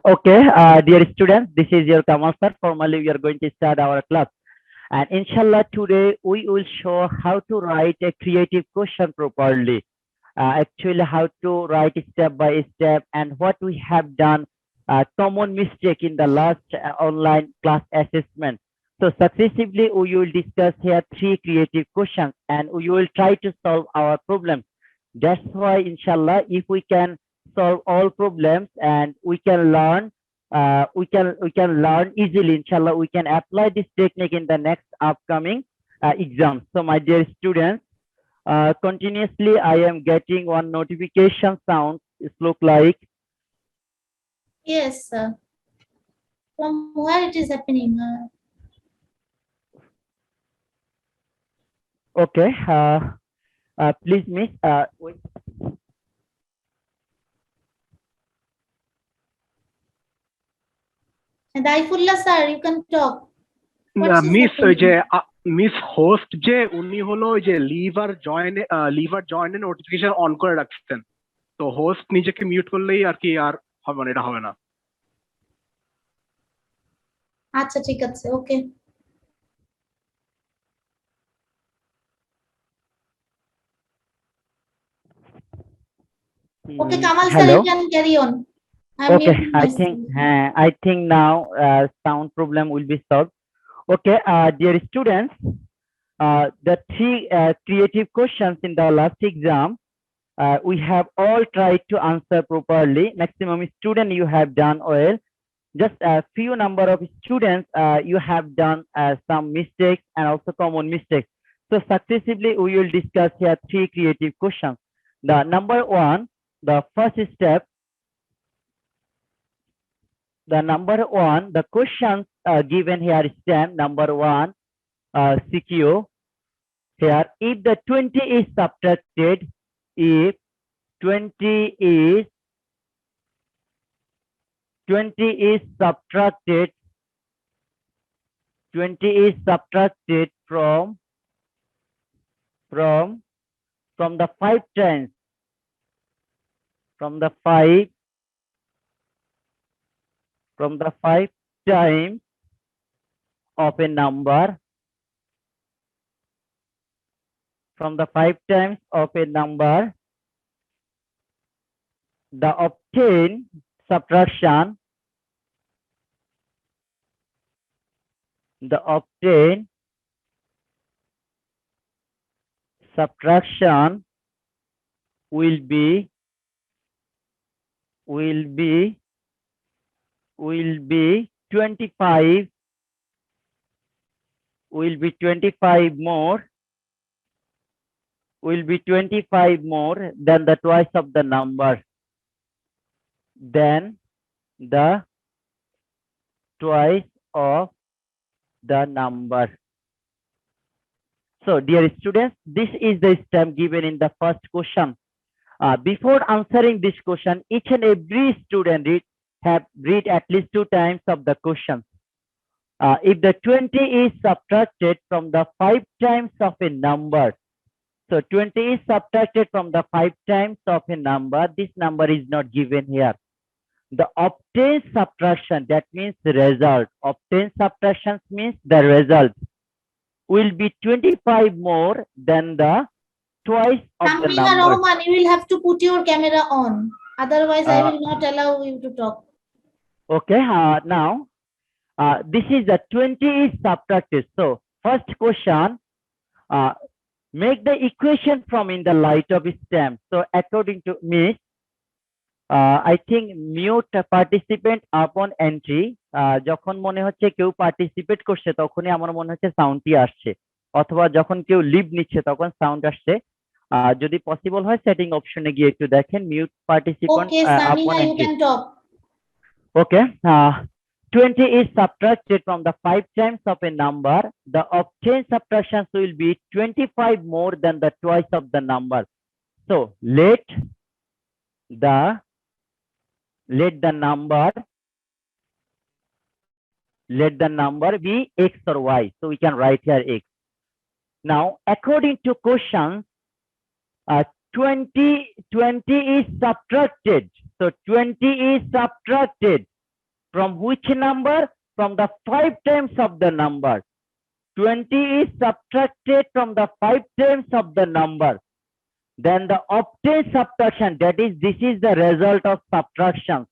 Okay, dear students, this is your Kamal sir. Formally, we are going to start our class. And inshallah, today we will show how to write a creative question properly. Actually, how to write step by step and what we have done, common mistake in the last online class assessment. So successively, we will discuss here three creative questions and we will try to solve our problem. That's why, inshallah, if we can solve all problems and we can learn, we can learn easily. Inshallah, we can apply this technique in the next upcoming exam. So, my dear students, continuously I am getting one notification sound. It look like Yes, from where it is happening? okay. Please, miss. Wait. Daifullah sir, you can talk. What is miss ওই happening? যে miss host যে উনি হলো ওই যে liver join notification on করে রাখছেন, তো হোস্ট নিজেকে মিউট করলেই আর কি আর হবে না, এটা হবে না। আচ্ছা ঠিক আছে, ওকে। Okay, Kamal sir, Hello. you can carry on. I'm Okay, muting I myself. think now sound problem will be solved. Okay, dear students, the three creative questions in the last exam, we have all tried to answer properly. Maximum student you have done well. Just a few number of students you have done some mistakes and also common mistakes. So successively we will discuss here three creative questions. The number one, the first step, the questions given here stand number one, CQ here. If the 20 is subtracted, if 20 is 20 is subtracted 20 is subtracted from the 5 times from the 5 times of a number from the 5 times of a number, the obtained subtraction will be 25 more than the twice of the number, than the twice of the number. So dear students, this is the step given in the first question. Before answering this question, each and every student have read at least 2 times of the question. If the 20 is subtracted from the 5 times of a number, so 20 is subtracted from the 5 times of a number, this number is not given here. The obtained subtraction, that means the result. Obtained subtraction means the result will be 25 more than the twice of the Samina number. Roman, you will have to put your camera on. Otherwise, I will not allow you to talk. Okay, now this is the 20 is subtracted. So first question, make the equation from in the light of stem. So according to me, I think mute participant upon entry. যখন মনে হচ্ছে কেউ participate করছে তখনই আমার মনে হচ্ছে সাউন্ডটি আসছে, অথবা যখন কেউ লিভ নিচ্ছে তখন সাউন্ড আসছে। যদি পসিবল হয় সেটিং অপশনে গিয়ে একটু দেখেন mute participant Okay, upon Samina, you entry. can talk. Okay, 20 is subtracted from the 5 times of a number. The obtained subtractions will be 25 more than the twice of the number. So let the number be x or y. So we can write here x. Now, according to questions, 20 is subtracted. So 20 is subtracted From which number? From the 5 times of the number. 20 is subtracted from the 5 times of the number. Then the obtained subtraction, that is, this is the result of subtraction.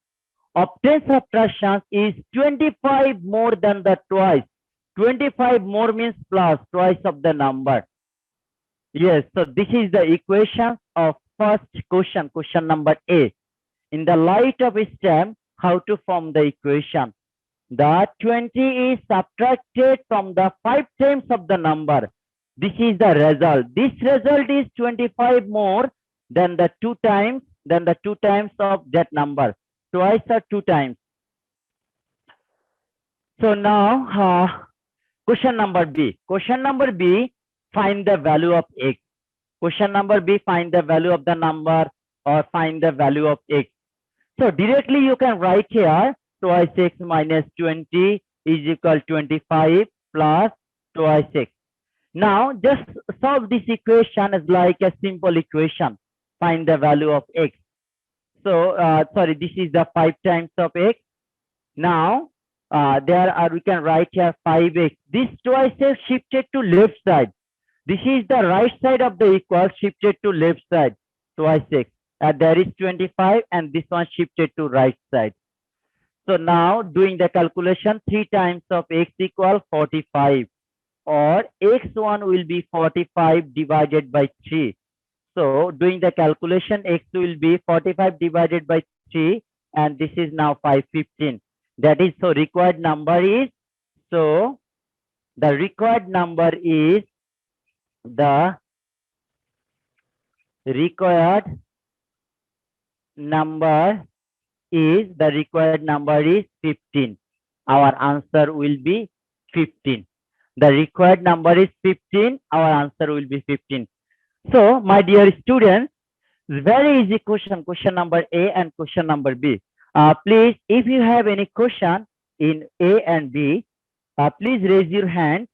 Obtained subtraction is 25 more than the twice. 25 more means plus twice of the number. Yes, so this is the equation of first question, question number A. In the light of STEM, how to form the equation? The 20 is subtracted from the 5 times of the number. This is the result. This result is 25 more than the 2 times of that number. Twice or 2 times. So now, question number B. Question number B, find the value of x. Question number B, find the value of the number or find the value of x. So directly you can write here twice x minus 20 is equal 25 plus twice x. Now just solve this equation as like a simple equation. Find the value of x. So sorry, this is the 5 times of x. Now we can write here 5x. This twice x shifted to left side. This is the right side of the equal shifted to left side. Twice x. There is 25 and this one shifted to right side. So now doing the calculation, 3 times of x equal 45, or x1 will be 45 divided by 3. So doing the calculation, x will be 45 divided by 3 and this is now 515. That is, so required number is, so the required number is, the required number is 15. Our answer will be 15. The required number is 15. Our answer will be 15. So, my dear students, very easy question, question number A and question number B. Please, if you have any question in A and B, please raise your hand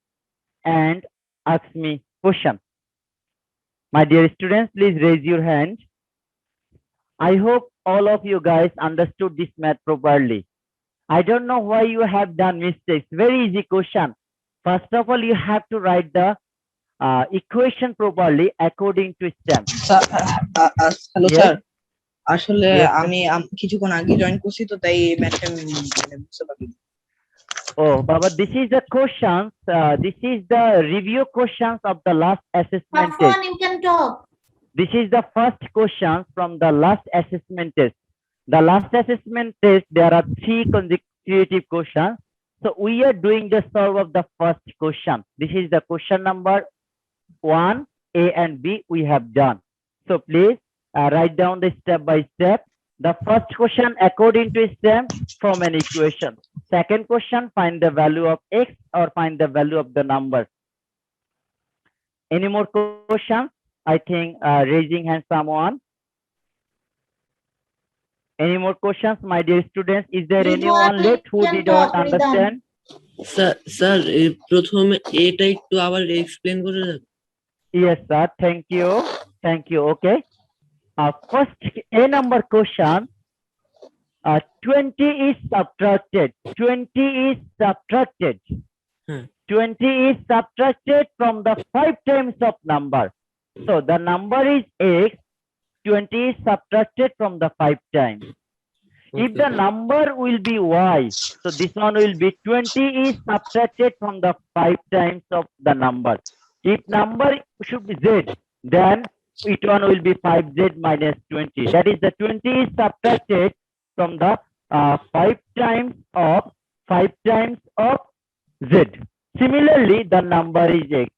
and ask me question. My dear students, please raise your hand. I hope all of you guys understood this math properly. I don't know why you have done mistakes. Very easy question. First of all, you have to write the equation properly according to STEM. Hello Yes. Sir, আসলে Yes, sir. আমি কিছুক্ষণ আগে join করছি তো তাই ম্যাথটা মানে বুঝতে পারিনি। Oh, Baba, this is the questions. This is the review questions of the last assessment test. Safwan, you can talk. This is the first question from the last assessment test. The last assessment test, there are 3 consecutive questions. So we are doing the solve of the first question. This is the question number 1, A and B we have done. So please write down the step by step. The first question according to STEM, form an equation. Second question, find the value of x or find the value of the number. Any more questions? I think raising hand someone. Any more questions, my dear students? Is there Ridwan, anyone left who you can did not talk, Ridwan. understand? Sir প্রথমে এটা একটু আবার explain করে দেন। Yes, sir. Thank you. Thank you. Okay. First, A number question. 20 is subtracted. 20 is subtracted. 20 is subtracted from the 5 times of number. So the number is x. 20 is subtracted from the 5 times. If the number will be y, so this one will be 20 is subtracted from the 5 times of the number. If number should be z, then it one will be 5z minus 20. That is, the 20 is subtracted from the 5 times of z. Similarly, the number is x.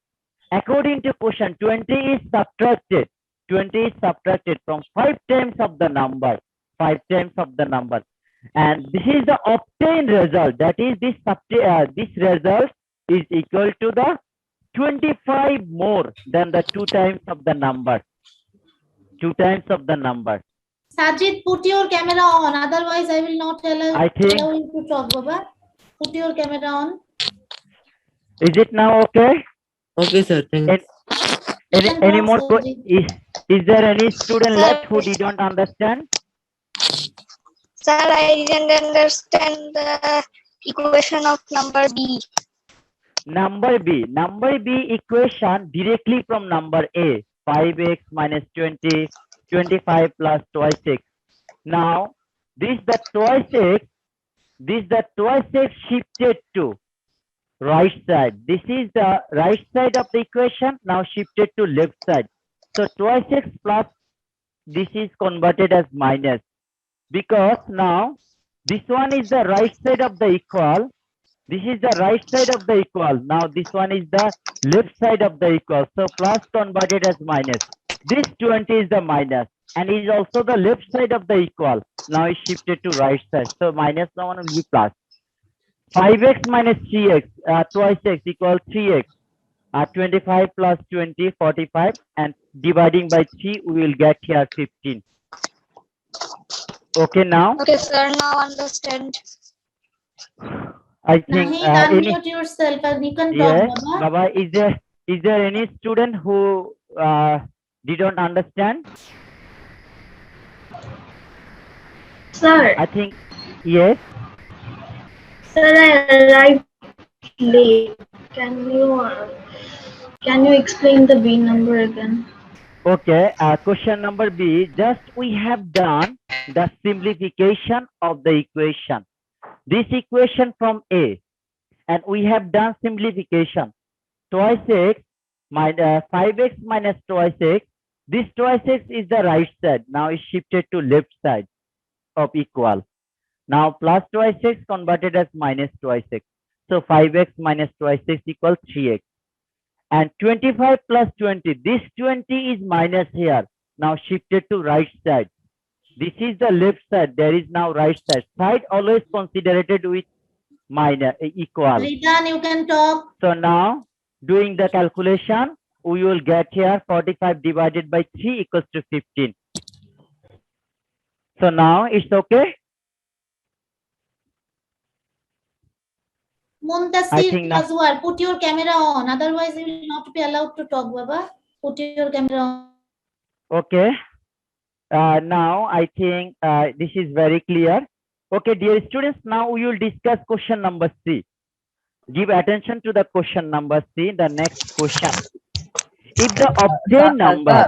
According to question, 20 is subtracted. 20 is subtracted from 5 times of the number. 5 times of the number. And this is the obtained result. That is, this result is equal to the 25 more than the 2 times of the number. 2 times of the number. Sajid, put your camera on. Otherwise, I will not allow you to talk, Baba. Put your camera on. Is it now okay? Okay sir, thank you. Any more? Is there any student left who did not understand? Sir, I didn't understand the equation of number B. Number B equation directly from number A, 5x minus 20, 25 plus twice x. Now, this the twice x shifted to right side. This is the right side of the equation, now shifted to left side. So twice x plus this is converted as minus, because now this one is the right side of the equal. This is the right side of the equal. Now this one is the left side of the equal. So plus converted as minus. This 20 is the minus and is also the left side of the equal. Now it's shifted to right side. So minus now will be plus. 5x minus 3x, twice x equals 3x. 25 plus 20, 45, and dividing by 3, we will get here 15. Okay, now Okay, sir, now understand. I think Nahid, unmute yourself and you can talk, yes, Baba. Baba, is there any student who didn't understand? Sir, I think yes. sir, I arrived late. Can you explain the B number again? Okay, question number B. Just we have done the simplification of the equation. This equation from A, and we have done simplification. Twice x minus 5x minus twice x. This twice x is the right side. Now it's shifted to left side of equal. Now plus twice x converted as minus twice x. So 5x minus twice x equals 3x. And 25 plus 20. This 20 is minus here. Now shifted to right side. This is the left side. There is now right side. Side always considered with minus equal. Ridan, you can talk. So now doing the calculation, we will get here 45 divided by 3 equals to 15. So now it's okay. Muntasir think now- Azwar, put your camera on. Otherwise, you will not be allowed to talk, Baba. Put your camera on. Okay. Now I think this is very clear. Okay, dear students, now we will discuss question number C. Give attention to the question number C, the next question. If the obtained number,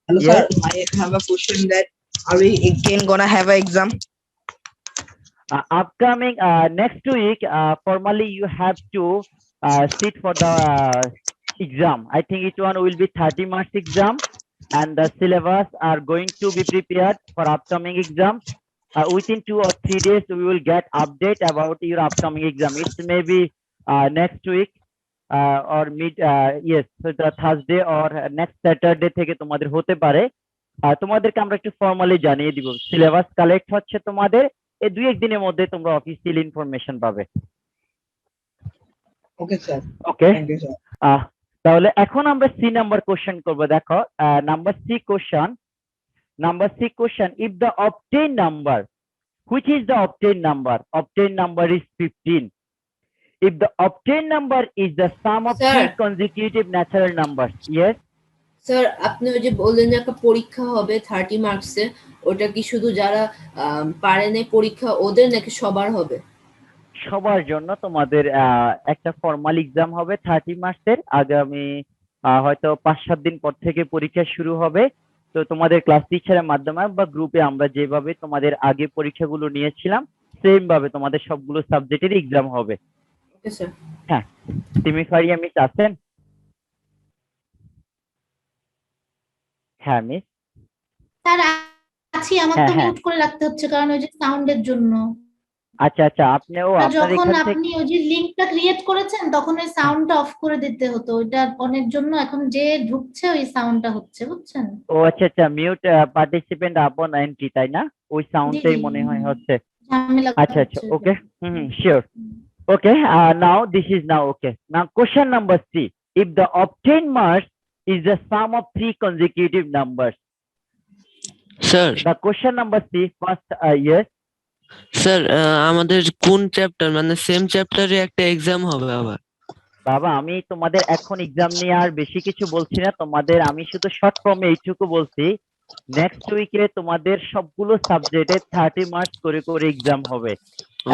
Hello, Yes. sir. I have a question that are we again gonna have an exam? upcoming next week, formally you have to sit for the exam. I think each one will be 30 marks exam, and the syllabus are going to be prepared for upcoming exam. Within 2 or 3 days, we will get update about your upcoming exam. It may be next week or mid, yes, so the Thursday or next Saturday থেকে তোমাদের হতে পারে। তোমাদেরকে আমরা একটু formally জানিয়ে দিব। Syllabus collect হচ্ছে তোমাদের এই 2-1 দিনের মধ্যে তোমরা অফিসিয়াল ইনফরমেশন পাবে। Okay, sir. Okay, Thank you, sir. তাহলে এখন আমরা সি নাম্বার কোশ্চেন করব। দেখো number C question, if the obtained number, which is the obtained number is 15. If the obtained number is the sum of Sir. 3 consecutive natural numbers, yes, sir আপনি ওই যে বললেন যে একটা পরীক্ষা হবে 30 মার্কসে, ওটা কি শুধু যারা পারেন এই পরীক্ষা ওদের নাকি সবার হবে? সবার জন্য তোমাদের একটা ফর্মাল এক্সাম হবে 30 মার্কসের। আগামী হয়তো 5-7 দিন পর থেকে পরীক্ষা শুরু হবে। তো তোমাদের ক্লাস টিচারের মাধ্যমে বা গ্রুপে আমরা যেভাবে তোমাদের আগে পরীক্ষাগুলো নিয়েছিলাম সেম ভাবে তোমাদের সবগুলো সাবজেক্টের এক্সাম হবে। Okay sir. হ্যাঁ, সিমি ফারিয়া মিস আছেন? হ্যাঁ মিস। স্যার আছি, আমার তো হ্যাঁ, হ্যাঁ। মিউট করে রাখতে হচ্ছে কারণ ওই যে সাউন্ডের জন্য। আচ্ছা আচ্ছা, আপনিও আর আপনার যখন এখান থেকে আপনি ওই যে লিংকটা ক্রিয়েট করেছেন তখন ওই সাউন্ডটা অফ করে দিতে হতো। ওইটা অনেক জন্য এখন যে ঢুকছে ওই সাউন্ডটা হচ্ছে, বুঝছেন? ও আচ্ছা আচ্ছা, মিউট পার্টিসিপেন্ট আপন এন্ট্রি, তাই না? ওই সাউন্ডটাই মনে হয় হচ্ছে। ঝামেলা আচ্ছা আচ্ছা, হচ্ছে। ওকে, sure. Okay, now this is now okay. Now question number C. If the obtained marks is the sum of 3 consecutive numbers. Sir The question number C, first, yes. Sir আমাদের কোন চ্যাপ্টার, মানে সেম চ্যাপ্টারে একটা exam হবে আবার? বাবা, আমি তোমাদের এখন এক্সাম নিয়ে আর বেশি কিছু বলছি না। তোমাদের আমি শুধু শর্ট ফর্মে এইটুকু বলছি নেক্সট উইকে তোমাদের সবগুলো সাবজেক্টে 30 মার্কস করে করে এক্সাম হবে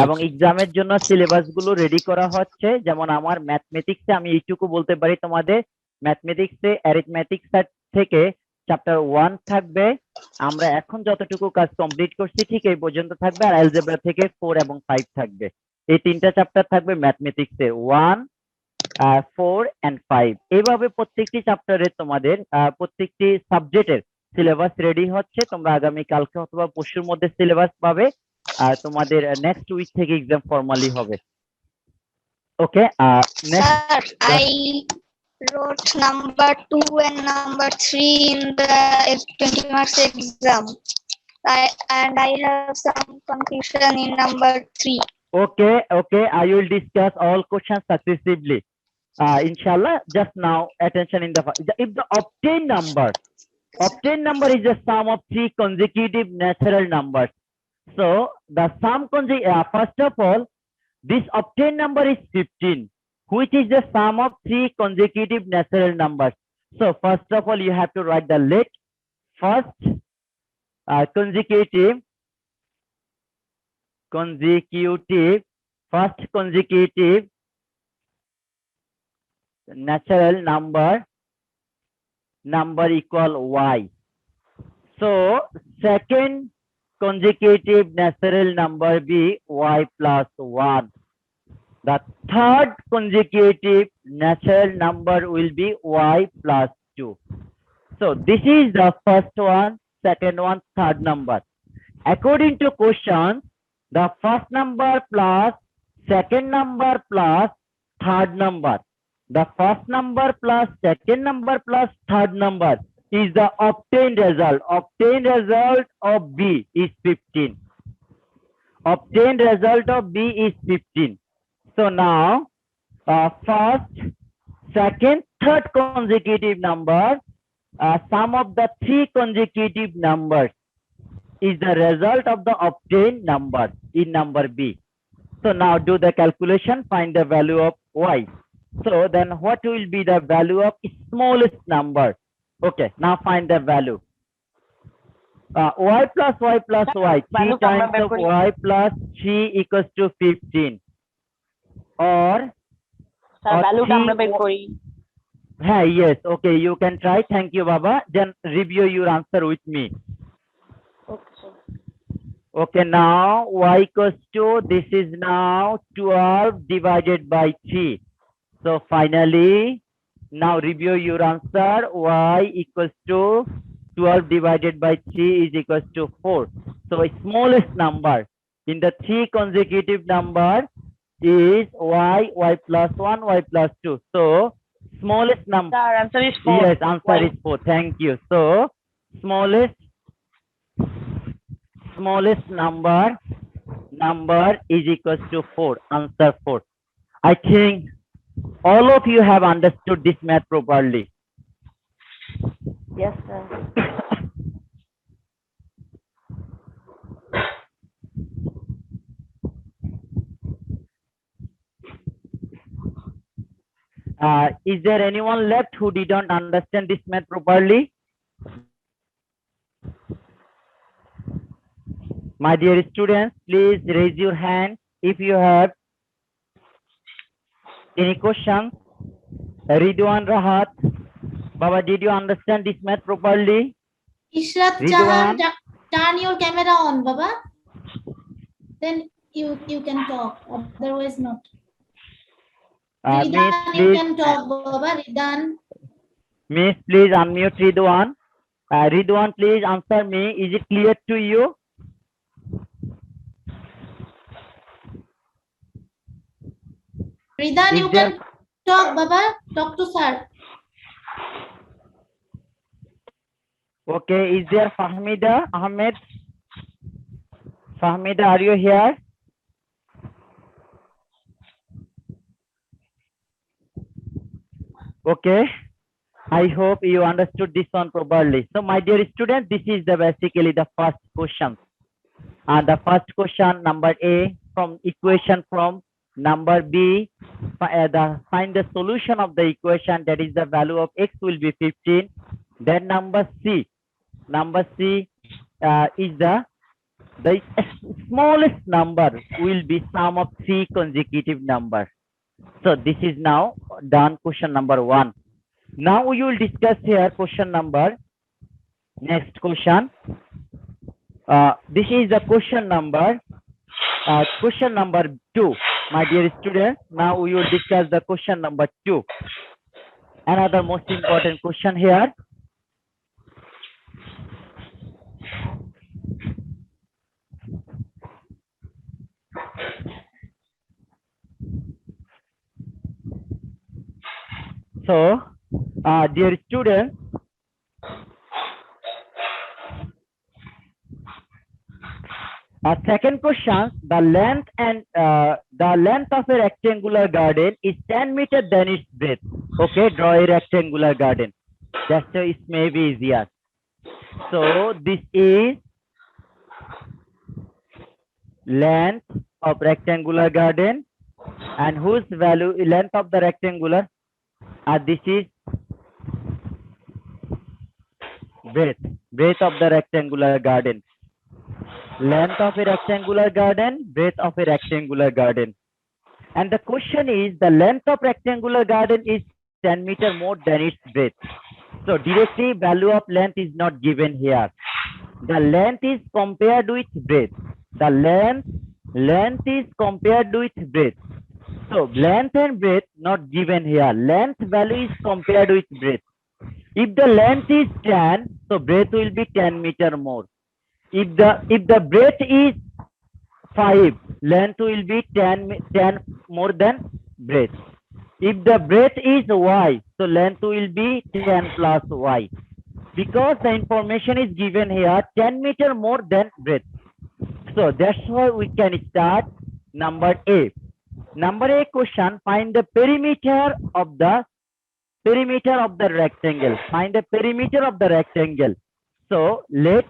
এবং এক্সামের জন্য সিলেবাস গুলো রেডি করা হচ্ছে। যেমন আমার ম্যাথমেটিক্সে আমি এইটুকু বলতে পারি, তোমাদের ম্যাথমেটিক্সে অ্যারিথমেটিক্স থেকে চ্যাপ্টার 1 থাকবে, আমরা এখন যতটুকু কাজ কমপ্লিট করছি ঠিক এই পর্যন্ত থাকবে, আর অ্যালজেব্রা থেকে 4 এবং 5 থাকবে। এই তিনটা চ্যাপ্টার থাকবে ম্যাথমেটিক্সে 1, 4 and 5। এইভাবে প্রত্যেকটি চ্যাপ্টারে তোমাদের প্রত্যেকটি সাবজেক্টের সিলেবাস রেডি হচ্ছে। তোমরা আগামী কালকে অথবা পরশুর মধ্যে সিলেবাস পাবে, আর তোমাদের নেক্সট উইক থেকে এক্সাম ফর্মালি হবে। ওকে, next Sir, I wrote number 2 and number 3 in the 20 marks exam. And I have some confusion in number 3. Okay, I will discuss all questions successively. Inshallah, just now attention in the if the obtained number is the sum of 3 consecutive natural numbers. So the sum first of all, this obtained number is 15, which is the sum of 3 consecutive natural numbers. So first of all, you have to write the let first consecutive natural number equal y. So second consecutive natural number be y plus 1. The third consecutive natural number will be y plus 2. So this is the first one, second one, third number. According to question, the first number plus second number plus third number. The first number plus second number plus third number is the obtained result. Obtained result of B is 15. Obtained result of B is 15. So now, first, second, third consecutive number, sum of the 3 consecutive numbers is the result of the obtained number in number B. So now do the calculation, find the value of y. So then what will be the value of smallest number? Okay, now find the value. Y plus y plus y, 3 times of y plus 3 equals to 15. Or yes, okay, you can try. Thank you, Baba. Then review your answer with me. Okay, now y equals to, this is now 12 divided by 3. So finally, now review your answer. Y equals to 12 divided by 3 is equals to 4. So smallest number in the 3 consecutive number is y plus 1, y plus 2. So smallest number. Sir, answer is 4. Yes, answer is 4. Thank you. So smallest number is equals to 4. Answer 4. I think all of you have understood this math properly. Yes, sir. Is there anyone left who didn't understand this math properly? My dear students, please raise your hand if you have any questions. Ridwan, Rahat, Baba, did you understand this math properly? Ishrat Ridwan. Jahan, turn your camera on, Baba. Then you can talk. Otherwise not. Miss, Ridan, you please, can talk, Baba. Ridan. Miss, please unmute Ridwan. Ridwan, please answer me. Is it clear to you? Ridan, Is you there- can talk, Baba. Talk to sir. Okay, is there Fahmida Ahmed? Fahmida, are you here? Okay, I hope you understood this one properly. So my dear students, this is basically the first question. And the first question, number A, from equation from number B, find the solution of the equation, that is the value of x will be 15. Then number C, Number C is the smallest number will be sum of 3 consecutive numbers. So this is now done question number 1. Now we will discuss here question number, next question. This is the question number 2, my dear students. Now we will discuss the question number 2. Another most important question here. So, dear students, second question, the length of a rectangular garden is 10 meters than its breadth. Okay, draw a rectangular garden. That's why it may be easier. So this is length of rectangular garden, and whose value length of the rectangular, this is breadth of the rectangular garden. Length of a rectangular garden, breadth of a rectangular garden. And the question is, the length of rectangular garden is 10 meters more than its breadth. So directly value of length is not given here. The length is compared with breadth. The length is compared with breadth. So length and breadth not given here. Length value is compared with breadth. If the length is 10, so breadth will be 10 meters more. If the breadth is 5, length will be 10 more than breadth. If the breadth is y, so length will be 10 plus y. Because the information is given here 10 meters more than breadth. So that's why we can start number A. Number A question, find the perimeter of the rectangle. Find the perimeter of the rectangle. So let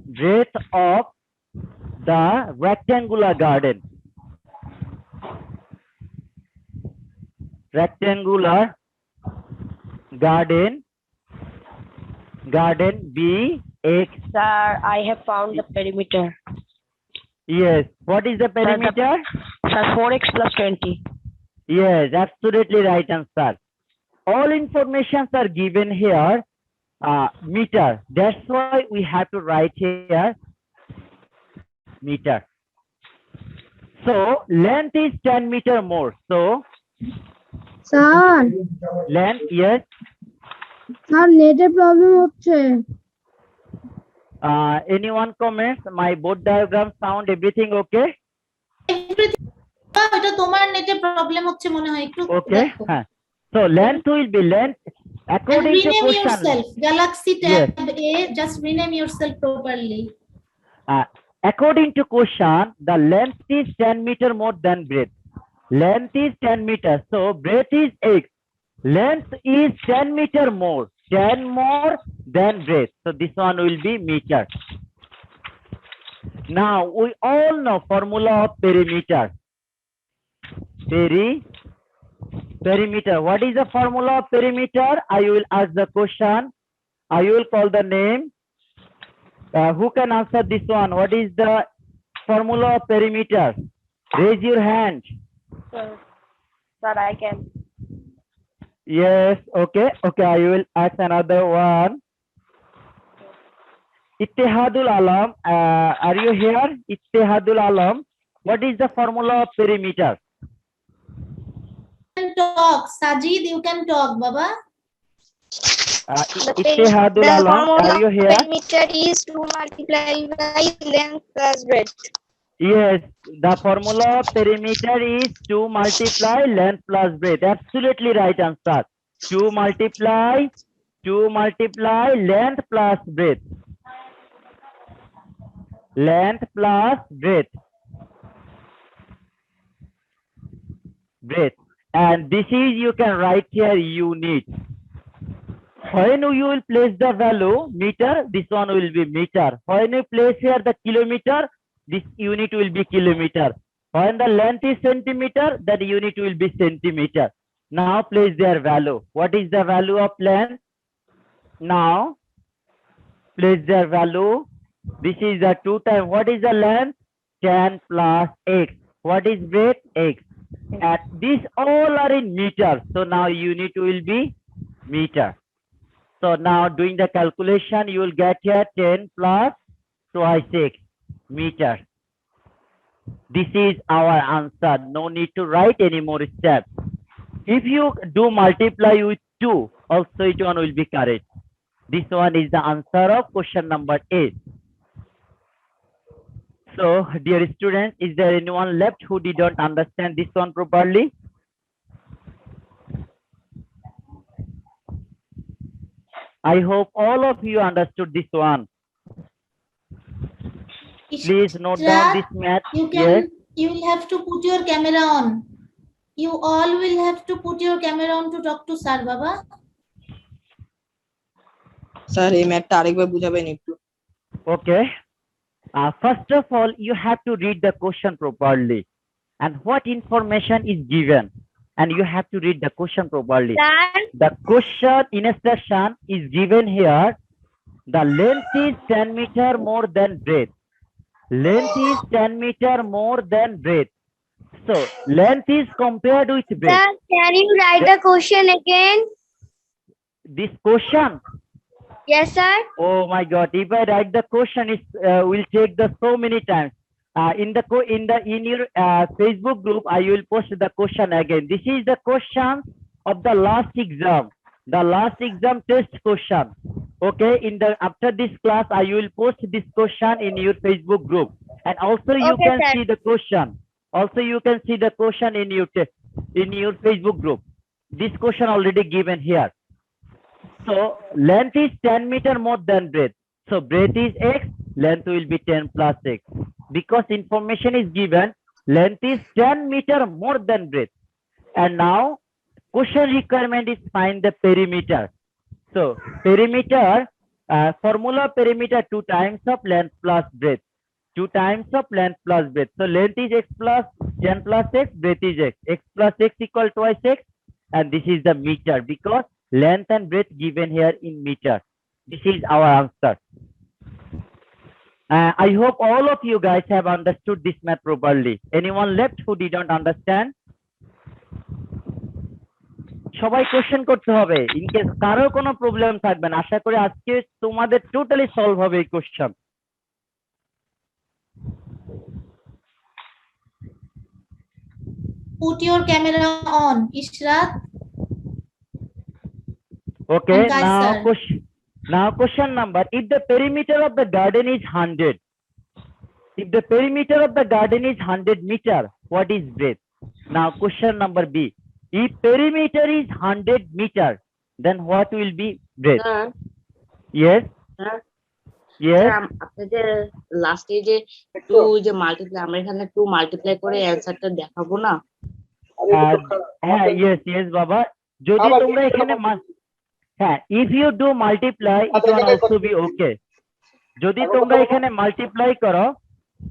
breadth of the rectangular garden be x. Sir, I have found the perimeter. Yes, what is the perimeter? Sir, 4x plus 20. Yes, absolutely right answer. All informations are given here meter. That's why we have to write here meter. So length is 10 meters more. So Sir, length, yes. sir, নেটের problem হচ্ছে। Anyone comments? My board diagram sound everything okay? Everything. এটা তোমার নেটে problem হচ্ছে মনে হয় একটু Okay. দেখো। So length will be length And according to rename question. yourself. Galaxy tab A, just rename yourself properly. According to question, the length is 10 meters more than breadth. Length is 10 meters, so breadth is x. Length is 10 meters more, 10 more than breadth. So this one will be meter. Now we all know formula of perimeter. Perimeter. What is the formula of perimeter? I will ask the question. I will call the name. Who can answer this one? What is the formula of perimeter? Raise your hand. Sir, I can. Yes, okay. I will ask another one. Ittihadul Alam, are you here? Ittihadul Alam, what is the formula of perimeter? You can talk. Sajid, you can talk, Baba. Ittihadul The Alam, formula are you of here? perimeter is 2 multiplied by length plus breadth. Yes, the formula of perimeter is 2 multiply length plus breadth. Absolutely right answer. 2 multiply length plus breadth. Length plus breadth. And this is, you can write here unit. When you will place the value meter, this one will be meter. When you place here the kilometer, this unit will be kilometer. When the length is centimeter, that unit will be centimeter. Now place their value. What is the value of length? Now place their value. This is the 2 times. What is the length? 10 plus x. What is breadth? X. And these all are in meters. So now unit will be meter. So now doing the calculation, you will get here 10 plus twice x meter. This is our answer. No need to write any more steps. If you do multiply with 2, also it one will be correct. This one is the answer of question number 8. So, dear students, is there anyone left who didn't understand this one properly? I hope all of you understood this one. Please note down this math. Yes. You will have to put your camera on. You all will have to put your camera on to talk to sir, Baba. Sir এই ম্যাথটা আরেকবার বুঝাবেন একটু। Okay. First of all, you have to read the question properly and what information is given, and you have to read the question properly. Sir, The question instruction is given here. The length is 10 meter more than breadth. Length is 10 meter more than breadth. So length is compared with breadth. sir, can you write the question again? This question, Yes, sir. oh my God! If I write the question, it will take the so many times. In your Facebook group, I will post the question again. This is the question of the last exam, the last exam test question. Okay, after this class, I will post this question in your Facebook group, and also you Okay, can sir. see the question. Also, you can see the question in your Facebook group. This question already given here. So length is 10 meter more than breadth. So breadth is x, length will be 10 plus x. Because information is given, length is 10 meter more than breadth. And now question requirement is find the perimeter. So perimeter, formula perimeter 2 times of length plus breadth. 2 times of length plus breadth. So length is x plus 10 plus x, breadth is x. X plus x equal twice x. And this is the meter because length and breadth given here in meter. This is our answer. I hope all of you guys have understood this math properly. Anyone left who didn't understand? সবাই question করতে হবে in case কারো কোনো problem থাকবে না আশা করি আজকে তোমাদের টোটালি সলভ হবে এই question Put your camera on, Ishrat. Okay, And guys, sir. now question number. If the perimeter of the garden is 100, if the perimeter of the garden is 100 meter, what is breadth? Now question number B. If perimeter is 100 meter, then what will be breadth? Sir Yes, sir yes. আপনি যে লাস্টে যে 2 যে multiply আমরা এখানে 2 multiply করে অ্যানসারটা দেখাবো না হ্যাঁ yes yes বাবা যদি তোমরা এখানে হ্যাঁ if you do multiply it will also be okay যদি তোমরা এখানে মাল্টিপ্লাই করো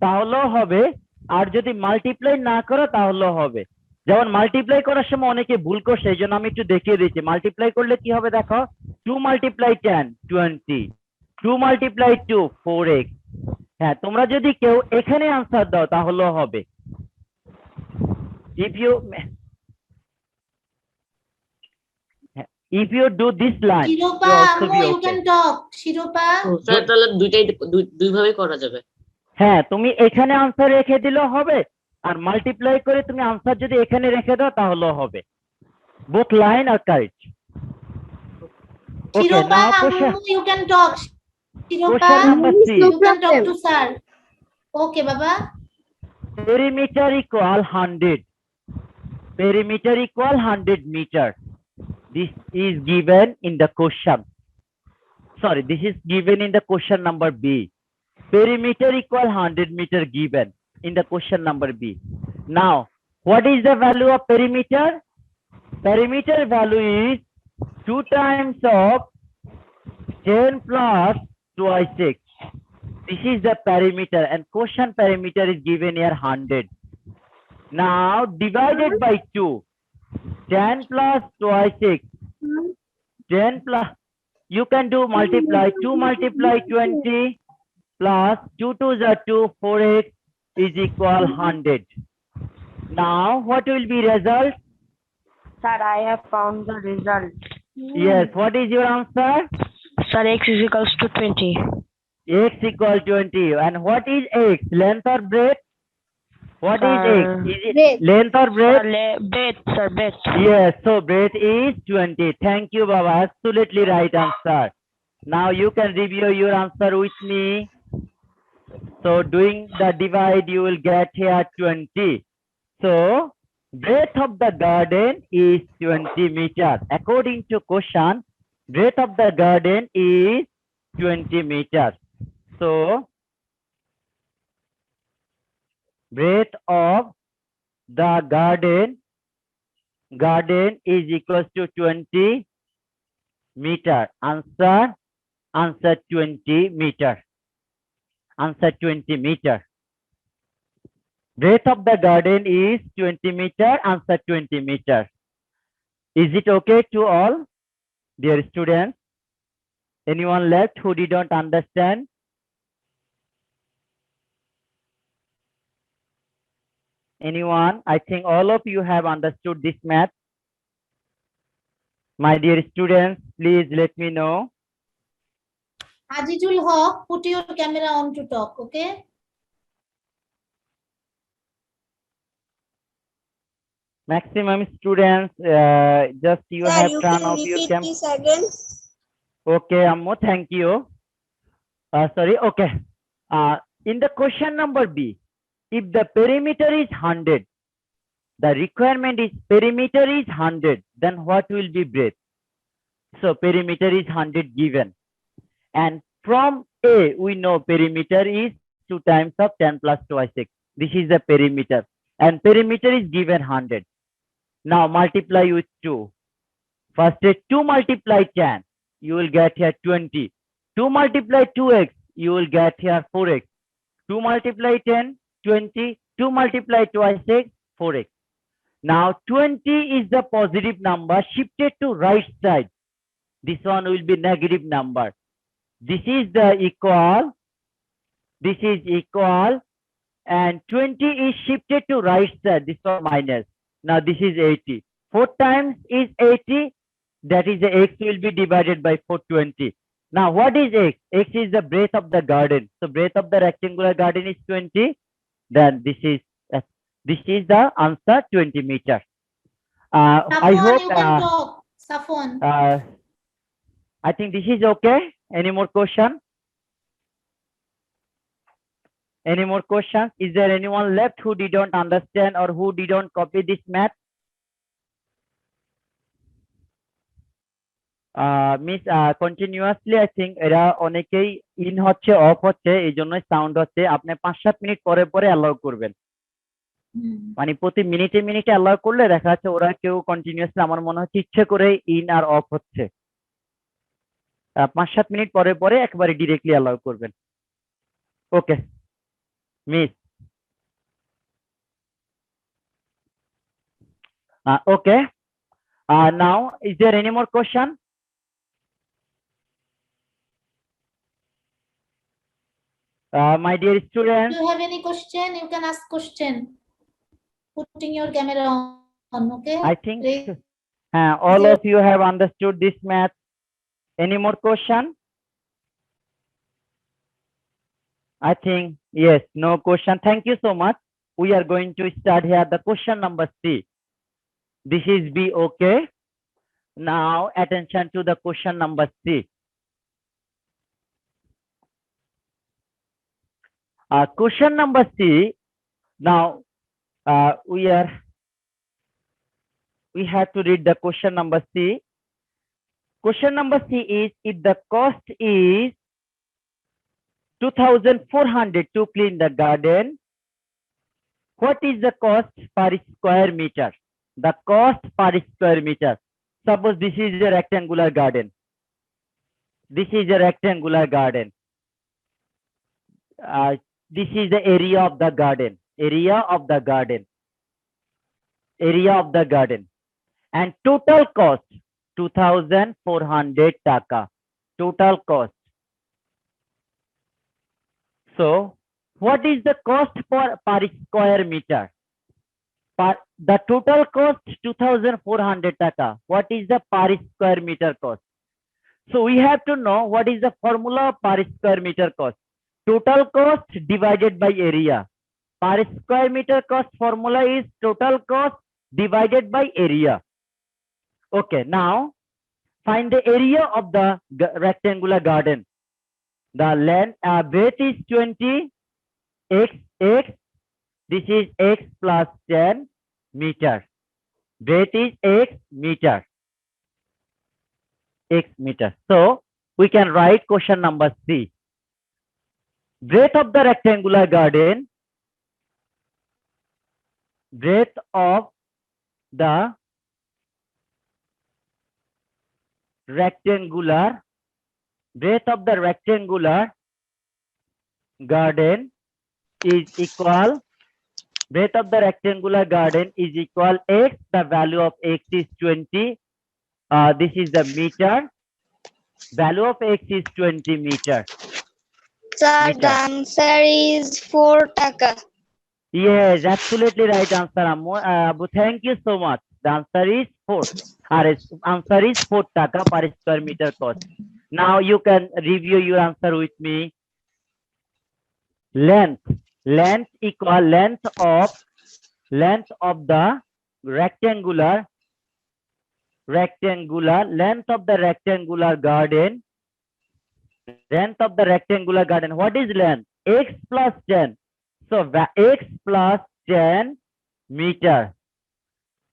তাহলেও হবে আর যদি মাল্টিপ্লাই না করো তাহলেও হবে যেমন মাল্টিপ্লাই করার সময় অনেকে ভুল করছে এইজন্য আমি একটু দেখিয়ে দিচ্ছি মাল্টিপ্লাই করলে কি হবে দেখো 2 multiply 10 20 2 multiply 2 4x হ্যাঁ তোমরা যদি কেউ এখানে आंसर দাও তাহলেও হবে if you do this line Shiropa, you also be you okay. can talk. Shiropa. Sir তাহলে দুই ভাবে করা যাবে হ্যাঁ তুমি এখানে आंसर রেখে দিলেও হবে আর মাল্টিপ্লাই করে তুমি आंसर যদি এখানে রেখে দাও তাহলেও হবে both line are correct okay Shiropa, now question you can talk. Shiropa, question number 3 you can talk to sir. Okay, Baba. perimeter equal 100 perimeter equal 100 meter this is given in the question sorry this is given in the question number B perimeter equal 100 meter given in the question number B now what is the value of perimeter perimeter value is 2 times of 10 plus twice x this is the perimeter and question perimeter is given here 100 now divided by 2 10 plus twice 6. 10 plus, you can do multiply. 2 multiply 20 plus 2 2s are 2, 4x is equal 100. Now, what will be result? Sir, I have found the result. Yes, what is your answer? Sir, x is equals to 20. X equal 20. And what is x? Length or breadth? What is Sir, x? Is it length or breadth? Sir, bet. Yes, so breadth is 20. Thank you, Baba. Absolutely right answer. Now you can review your answer with me. So doing the divide, you will get here 20. So breadth of the garden is 20 meters. According to question, breadth of the garden is 20 meters. So breadth of the garden is equals to 20 meter. Answer 20 meter. Answer 20 meter. Breadth of the garden is 20 meter. Answer 20 meter. Is it okay to all, dear students? Anyone left who didn't understand? Anyone? I think all of you have understood this math. My dear students, please let me know. Ajijul Haq, put your camera on to talk, okay? Maximum students, just you Sir, have you turn can off your repeat cam. this again. Okay, Ammo, thank you. Sorry, okay. In the question number B, if the perimeter is 100, the requirement is perimeter is 100, then what will be breadth? So perimeter is 100 given. And from A, we know perimeter is 2 times of 10 plus twice 6. This is the perimeter. And perimeter is given 100. Now multiply with 2. First, 2 multiply 10, you will get here 20. 2 multiply 2x, you will get here 4x. 2 multiply 10, 20. 2 multiply twice 6, 4x. Now 20 is the positive number shifted to right side. This one will be negative number. This is the equal. This is equal. And 20 is shifted to right side. This one minus. Now this is 80. 4 times is 80. That is the x will be divided by 420. Now what is x? X is the breadth of the garden. So breadth of the rectangular garden is 20. Then this is the answer, 20 meters. I Safwan, hope. you can talk. Safwan. I think this is okay. Any more questions? Any more questions? Is there anyone left who didn't understand or who didn't copy this math? Miss, continuously I think এরা অনেকেই in হচ্ছে of হচ্ছে এই জন্য sound হচ্ছে আপনি 5-7 minute পরে পরে অ্যালাউ করবেন মানে প্রতি মিনিটে মিনিটে অ্যালাউ করলে দেখা যাচ্ছে ওরা কেউ কন্টিনিউয়াসলি আমার মনে হচ্ছে ইচ্ছে করে ইন আর অফ হচ্ছে 5-7 মিনিট পরে পরে একবারে ডিরেক্টলি অ্যালাউ করবেন ওকে miss okay now is there any more question? My dear students, If you have any question, you can ask question. Putting your camera on, okay? I think all of you have understood this math. Any more question? I think yes, no question. Thank you so much. We are going to start here the question number C. This is B, okay? Now attention to the question number C. Question number C. Now we have to read the question number C. Question number C is if the cost is 2,400 to clean the garden, what is the cost per square meter? The cost per square meter. Suppose this is a rectangular garden. This is a rectangular garden. This is the area of the garden. Area of the garden. Area of the garden. and total cost 2400 taka. Total cost. So what is the cost per square meter? The total cost 2400 taka. What is the per square meter cost? So we have to know what is the formula per square meter cost. Total cost divided by area. Per square meter cost formula is total cost divided by area. Okay, now find the area of the rectangular garden. The length breadth is 20 x. This is x plus 10 meter. Breadth is x meter. X meter. So we can write question number C. Breadth of the rectangular garden. Breadth of the rectangular garden is equal. Breadth of the rectangular garden is equal x. The value of x is 20. This is the meter. Value of x is 20 meter. Sir, Meter. the answer is 4 taka. Yes, absolutely right answer, Ammu. Abu, thank you so much. The answer is 4. Answer is 4 taka per square meter cost. Now you can review your answer with me. Length equal length of the rectangular length of the rectangular garden. Length of the rectangular garden. What is length? X plus 10. So x plus 10 meter.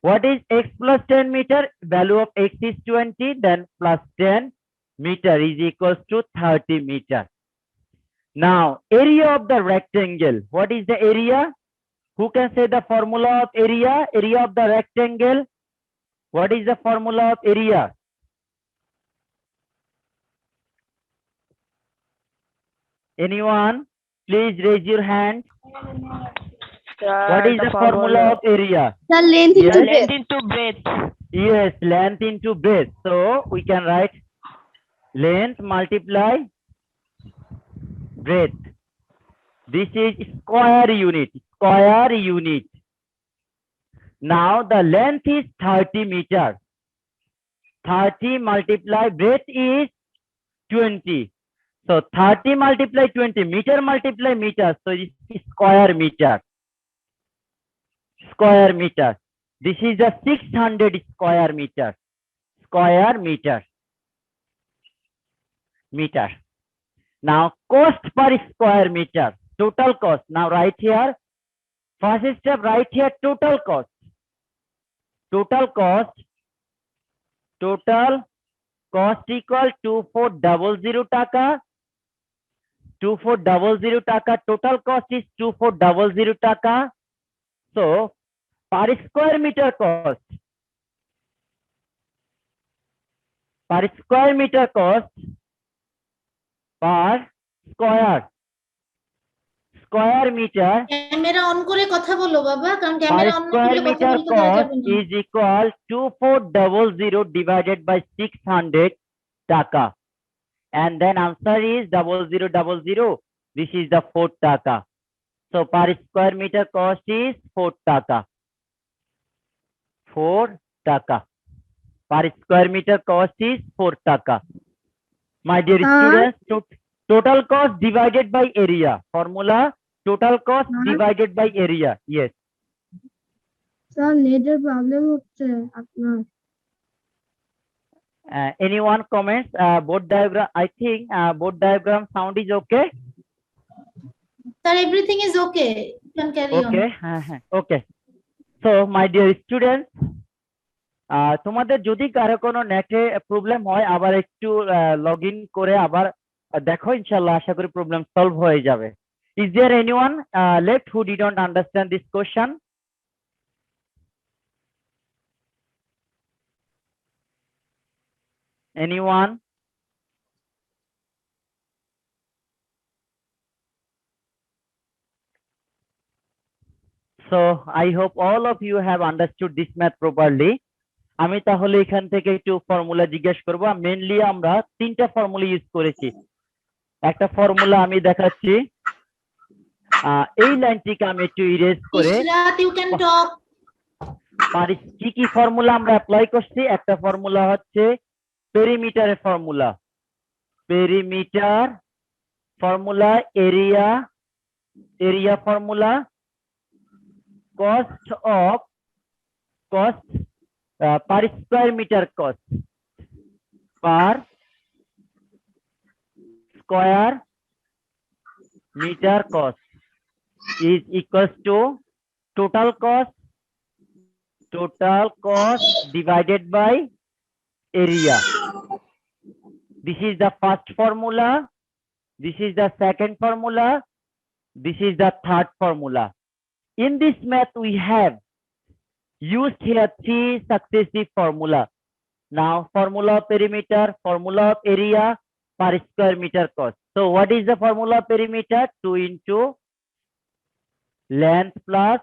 What is x plus 10 meter? Value of x is 20, then plus 10 meter is equals to 30 meter. Now, area of the rectangle. What is the area? Who can say the formula of area? Area of the rectangle. What is the formula of area? Anyone? Please raise your hand. What is the formula of area? The length Yes. into Length breadth. into breadth. Yes, length into breadth. So we can write length multiply breadth. This is square unit. Square unit. Now the length is 30 meter. 30 multiply breadth is 20. So 30 multiply 20. Meter multiply meter. So it's square meter. Square meter. This is a 600 square meter. Square meter. Meter. Now cost per square meter. Total cost. Now right here. First step right here. Total cost. Total cost. Total cost equal 2400 taka. 2400 taka. Total cost is 2400 taka. So per square meter cost. Per square meter cost. Per square meter. Camera on করে কথা বলো বাবা, কারণ Per camera on না square করলে কথা meter বলতে দেওয়া cost যাবে না। is equal 2400 divided by 600 taka. And then answer is 0000. This is the 4 taka. So per square meter cost is 4 taka. 4 taka. Per square meter cost is 4 taka. My dear students, total cost divided by area. Formula total cost divided by area. Yes. Sir নেটের problem হচ্ছে আপনার। Anyone comments? Board diagram. I think board diagram sound is okay. Sir, everything is okay. You can carry on. Okay. Okay. So my dear students, তোমাদের যদি কারো কোনো নেটে problem হয় আবার একটু লগ ইন করে আবার দেখো, ইনশাআল্লাহ আশা করি প্রবলেম সলভ হয়ে যাবে। Is there anyone left who did not understand this question? Anyone? So I hope all of you have understood this math properly. আমি তাহলে এখান থেকে একটু ফর্মুলা জিজ্ঞেস করব। মেইনলি আমরা তিনটা ফর্মুলা ইউজ করেছি। একটা ফর্মুলা আমি দেখাচ্ছি, এই লাইনটিকে আমি একটু ইরেজ করে ইশরাত, you can talk. কি কি ফর্মুলা আমরা অ্যাপ্লাই করছি। একটা ফর্মুলা হচ্ছে পেরিমিটারের formula, perimeter formula, area formula, cost per square metre cost, per square metre cost is equals to total cost divided by area. This is the first formula, this is the second formula, this is the third formula. In this math we have used here three successive formula. Now formula of perimeter, formula of area, per square meter cost. So what is the formula of perimeter? 2 into length plus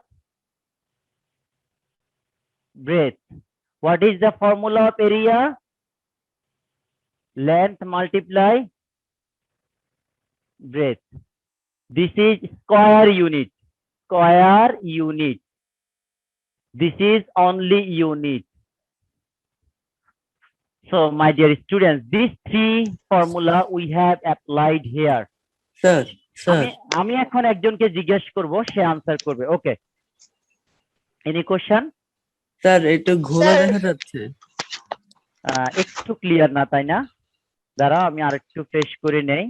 breadth. What is the formula of area? Length multiply breadth. This is square unit. This is only unit. So my dear students, these three formula we have applied here. Sir আমি এখন একজনকে জিজ্ঞেস করব, সে answer করবে। ওকে, any question? Sir একটু ঘোলা দেখা যাচ্ছে। একটু ক্লিয়ার না, তাই না? দাঁড়াও আমি আরেকটু ফ্রেশ করে নেই।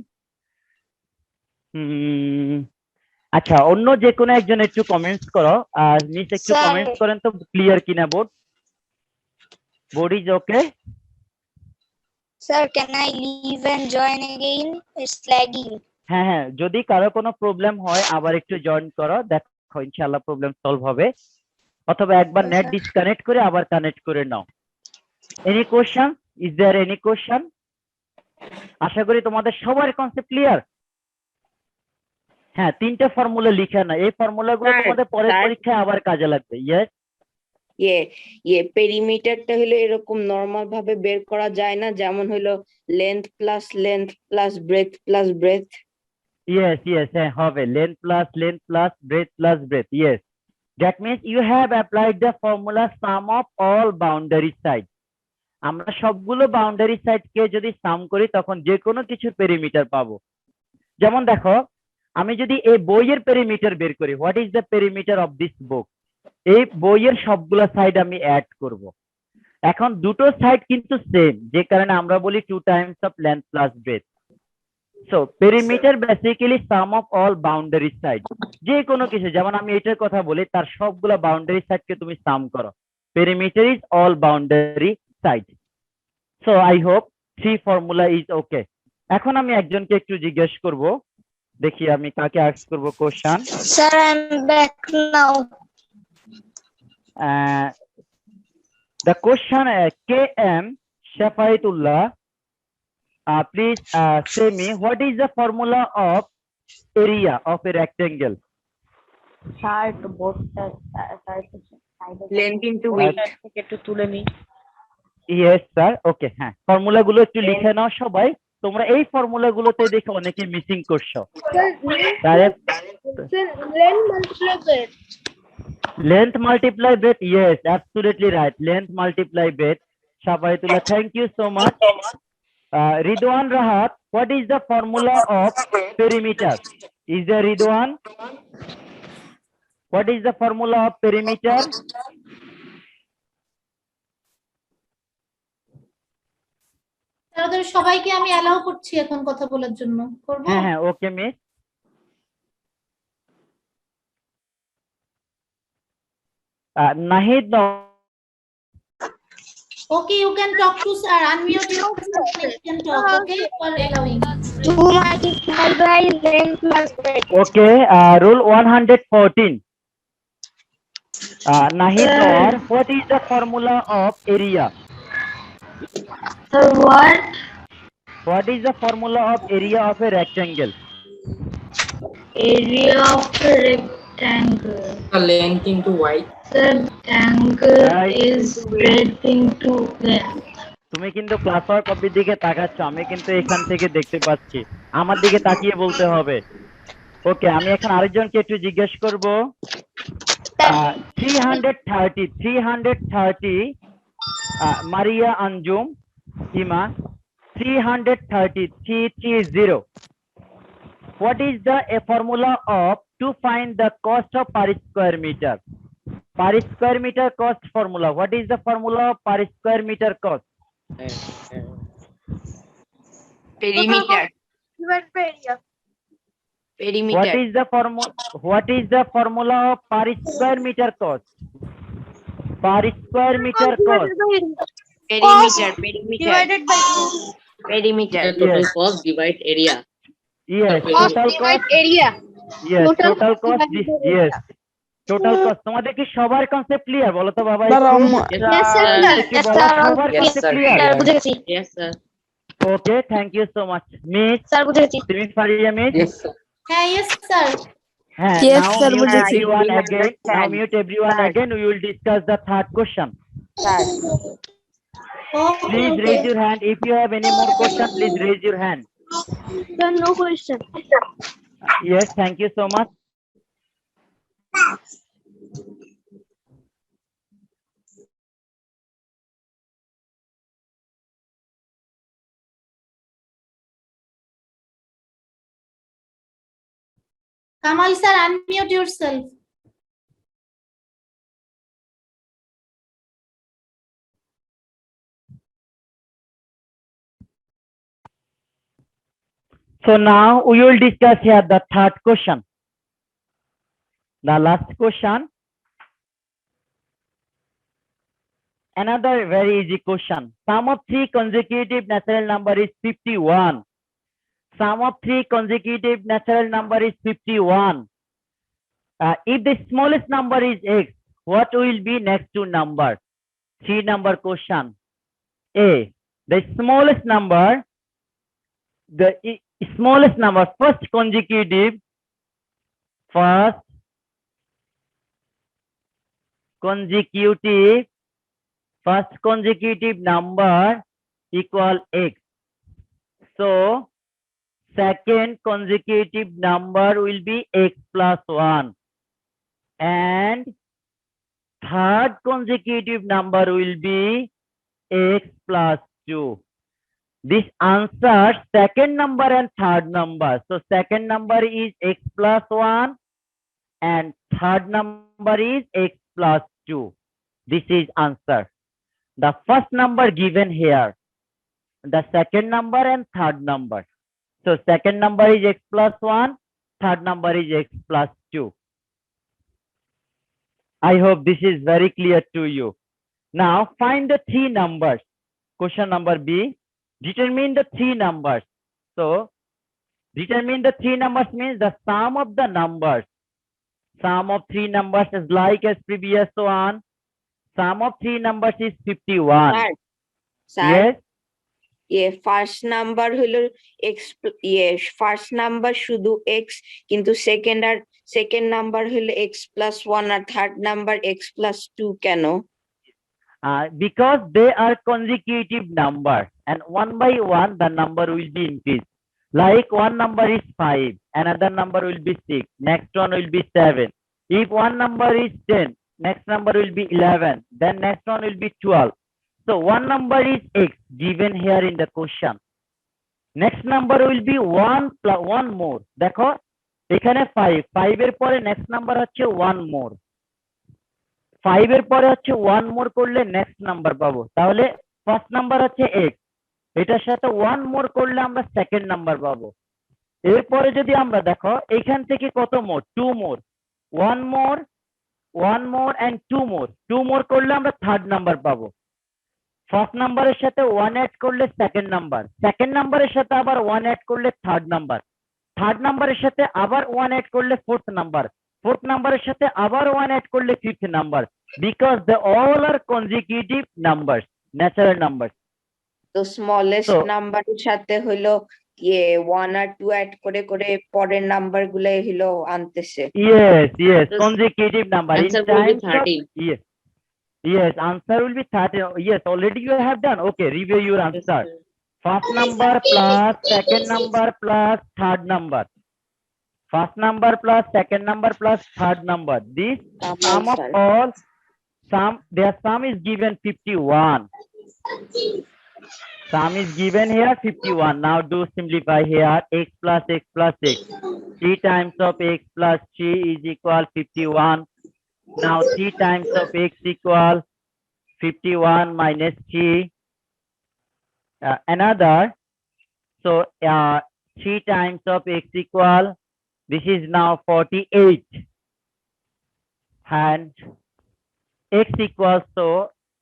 আচ্ছা, অন্য যে কোনো একজন একটু কমেন্টস করো। মিস একটু কমেন্টস করেন তো ক্লিয়ার কিনা board is okay? Sir, can I leave and join again? It's lagging. হ্যাঁ, যদি কারো কোনো প্রবলেম হয় আবার একটু জয়েন করো, দেখো ইনশাআল্লাহ প্রবলেম সলভ হবে। অথবা একবার নেট ডিসকানেক্ট করে আবার কানেক্ট করে নাও। Any question? Is there any question? আশা করি তোমাদের সবার কনসেপ্ট ক্লিয়ার। হ্যাঁ, তিনটা ফর্মুলা লিখে না, এই ফর্মুলাগুলো তোমাদের পরের পরীক্ষায় আবার কাজে লাগবে। ইয়েস, পেরিমিটারটা হলো এরকম নরমাল ভাবে বের করা যায় না, যেমন হলো length plus breadth plus breadth. Yes, হ্যাঁ হবে, length plus breadth plus breadth. Yes, that means you have applied the formula sum of all boundary side. আমরা সবগুলো বাউন্ডারি সাইডকে যদি সাম করি তখন যে কোনো কিছু পেরিমিটার পাবো। যেমন দেখো, আমি যদি এই বইয়ের পেরিমিটার বের করি, what is the perimeter of this book, এই বইয়ের সবগুলো সাইড আমি অ্যাড করব। এখন দুটো সাইড কিন্তু সেম, যে কারণে আমরা বলি 2 times of length plus breadth. So perimeter basically sum of all boundary side. যে কোনো কিছু, যেমন আমি এটার কথা বলি, তার সবগুলো বাউন্ডারি সাইডকে তুমি সাম করো। Perimeter is all boundary side. So I hope 3 formula is okay. এখন আমি একজনকে একটু জিজ্ঞেস করব, দেখি আমি কাকে আস্ক করব question. Sir, I'm back now. The question KM Shafaitullah, please say me what is the formula of area of a rectangle? Side both length into width. একটু তুলে নি। Yes sir, okay, হ্যাঁ ফর্মুলা গুলো একটু লিখে নাও সবাই। তোমরা এই ফর্মুলা গুলোতে দেখে অনেকে মিসিং করছো। Length multiply breadth, yes, absolutely right. Length multiply breadth. Shafaitullah, thank you so much. Ridwan Rahat, what is the formula of perimeter? Is there Ridwan? What is the formula of perimeter? তাদের সবাইকে আমি allow করছি এখন কথা বলার জন্য। করব? হ্যাঁ, ওকে miss. Nahid, no. Okay, you can talk to sir. Unmute yourself. You can talk. Okay, you are allowing. 2 multiplied by length plus breadth. Okay, rule 114. Nahid, Noor, what is the formula of area? Sir, what? What is the formula of area of a rectangle? Area of a rectangle. length into width. The angle Right. is breadth into length. তুমি কিন্তু class work কপির দিকে তাকাচ্ছ, আমি কিন্তু এখান থেকে দেখতে পাচ্ছি। আমার দিকে তাকিয়ে বলতে হবে। ওকে, আমি এখন আরেকজনকে একটু জিজ্ঞেস করব। 330 মারিয়া আঞ্জুম হিমা 330 what is the formula of to find the cost of per square meter? Per square meter cost formula, what is the formula of per square meter cost? Perimeter. What is the formula of per square meter cost? Per square meter cost. Divided by perimeter. Total cost divide area. Yes, total cost. area. Yes, total cost. Yes, total cost. তোমাদের কি সবার concept clear? বলো তো বাবা। Yes, sir. কি বলো সবার Yes, concept sir. Clear? বুঝে গেছি। Yes, sir. Okay, thank you so much. Miss, sir বুঝে গেছি। তুমি পারিয়া miss? Yes, sir. Yes, sir. Yes, now mute বুঝেছি। everyone We again. Now understand. mute everyone Sir. again. We will discuss the third question. Okay, Please okay. raise your hand. If you have any more question, please raise your hand. Sir, no question. Yes, thank you so much. Kamal sir, unmute yourself. So now we will discuss here the third question. The last question. Another very easy question. Sum of three consecutive natural number is 51. Sum of three consecutive natural number is 51. If the smallest number is x, what will be next to number? 3 number question. A. The smallest number, smallest number, first consecutive number equal x. So second consecutive number will be x plus 1 and third consecutive number will be x plus 2. This answers second number and third number. So second number is x plus 1 and third number is x plus 2. This is answer. The first number given here, the second number and third number. So second number is x plus 1, third number is x plus 2. I hope this is very clear to you. Now find the three numbers. Question number B. Determine the three numbers. So determine the three numbers means the sum of the numbers. Sum of three numbers is like as previous one. Sum of three numbers is 51. Sir, Yes. First number হলো x, first number শুধু x, কিন্তু second number হলো x plus 1 আর third number x plus 2 কেন? Because they are consecutive numbers and one by one the number will be increased. Like one number is 5, another number will be 6, next one will be 7. If one number is 10, next number will be 11, then next one will be 12. So one number is x given here in the question. Next number will be 1 plus 1 more. দেখো এখানে 5 এর পরে next number হচ্ছে 1 more. 5 এর পরে হচ্ছে 1 more করলে next number পাবো। তাহলে ফার্স্ট নাম্বার হচ্ছে x, এটার সাথে 1 more করলে আমরা সেকেন্ড নাম্বার পাবো। এরপরে যদি আমরা দেখো এখান থেকে কত মোর, 2 more, 1 more and 2 more, 2 more করলে আমরা থার্ড নাম্বার পাবো। ফার্স্ট নাম্বারের সাথে 1 অ্যাড করলে সেকেন্ড নাম্বার, সেকেন্ড নাম্বারের সাথে আবার 1 অ্যাড করলে থার্ড নাম্বার, থার্ড নাম্বারের সাথে আবার 1 অ্যাড করলে ফোর্থ নাম্বার, ফোর্থ নাম্বারের সাথে আবার 1 অ্যাড করলে fifth number, because they all are consecutive numbers, natural numbers. তো স্মলেস্ট নাম্বারের সাথে হলো 1 আর 2 অ্যাড করে করে পরের নাম্বার গুলো হলো আনতেছে। Yes, yes, Yes. consecutive number. In Answer will be times of 13. yes, yes, answer will be 13. Yes, already you have done. Okay, review your Yes, answer. sir. First number plus second number plus third number. First number plus second number plus third number. This sum of all sum, their sum is given 51. Sum is given here 51. Now do simplify here. X plus x plus x. 3 times of x plus 3 is equal 51. Now 3 times of x equal 51 minus 3. Another. So 3 times of x equal, this is now 48. And x equals, so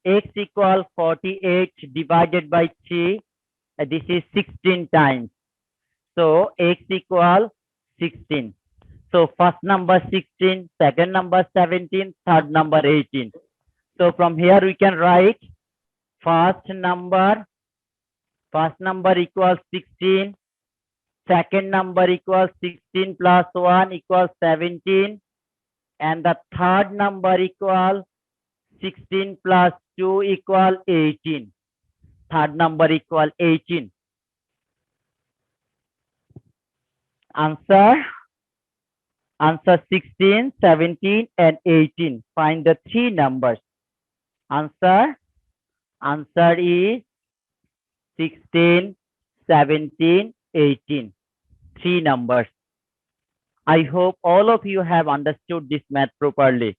x equal 48 divided by 3. This is 16 times. So x equal 16. So first number 16, second number 17, third number 18. So from here we can write first number equals 16, second number equals 16 plus 1 equals 17, and the third number equal 16 plus 2 equal 18. Third number equal 18. Answer 16, 17, and 18. Find the three numbers. Answer is 16, 17, 18. Three numbers. I hope all of you have understood this math properly.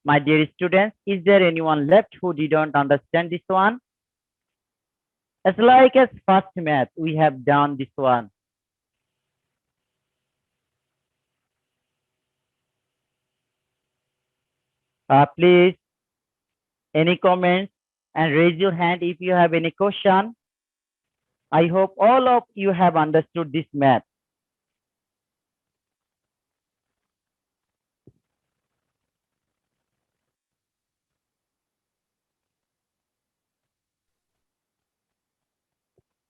My dear students, is there anyone left who didn't understand this one? As like as first math, we have done this one. Please, any comments, and raise your hand if you have any question. I hope all of you have understood this math.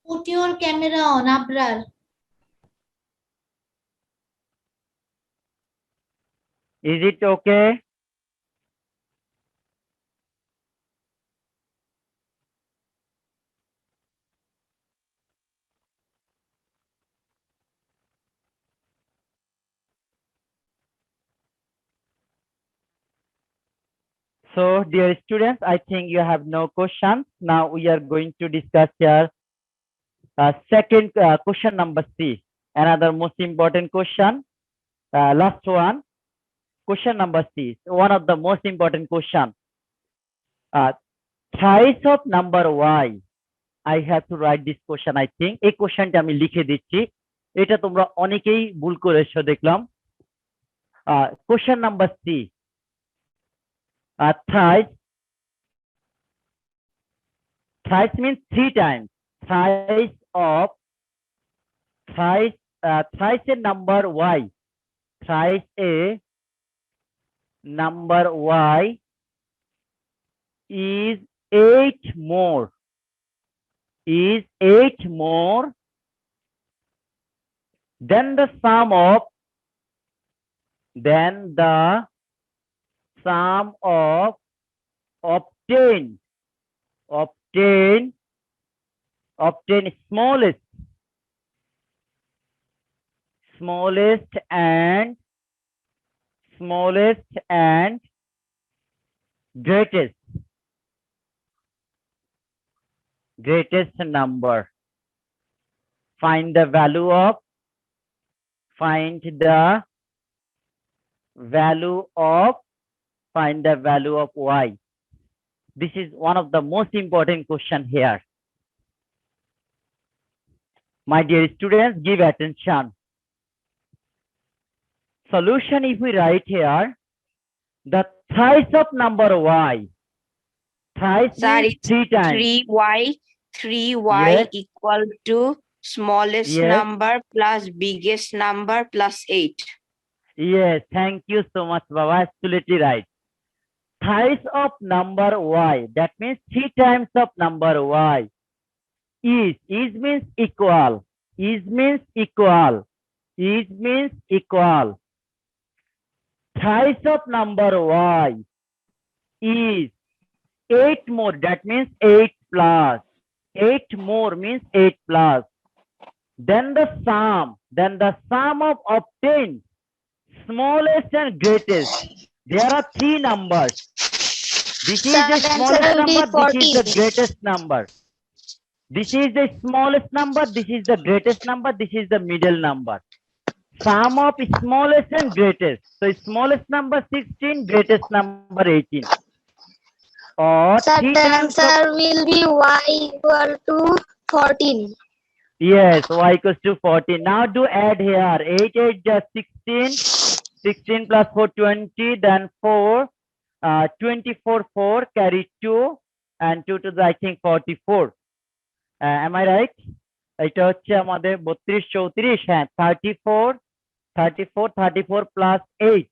Put your camera on, Abrar. Is it okay? So, dear students, I think you have no questions. Now we are going to discuss here second question number C. Another most important question. Last one. Question number C. One of the most important question. Thrice of number Y. I have to write this question, I think. এই কোশ্চেনটা আমি লিখে দিচ্ছি। এটা তোমরা অনেকেই ভুল করেছো দেখলাম। Question number C. Thrice means 3 times. Thrice a number Y. Thrice a number Y is 8 more. Is 8 more than the sum of obtained smallest and greatest number. Find the value of Y. This is one of the most important question here. My dear students, give attention. Solution, if we write here, the thrice of number Y. Thrice Sorry, means 3 times. 3y Yes. equal to smallest Yes. number plus biggest number plus 8. Yes, thank you so much, Baba. Absolutely right. Thrice of number Y. That means 3 times of number Y. Is means equal. Is means equal. Is means equal. Thrice of number y is 8 more. That means 8 plus. 8 more means 8 plus. Then the sum of obtained smallest and greatest. There are 3 numbers. This is Sir, the the answer smallest will be number, this is the 14. greatest number. This is the smallest number, this is the greatest number, this is the middle number. Sum of smallest and greatest. So smallest number 16, greatest number 18. Or Sir, 3 the times of, answer will be y equal to 14. yes, y equals to 14. Now do add here. 8, 8 just 16. 16 plus 4, 20. Then 4. 24, 4. Carry 2. And 2 to the, I think, 44. Am I right? এটা হচ্ছে আমাদের 32 34 হ্যাঁ 34 plus 8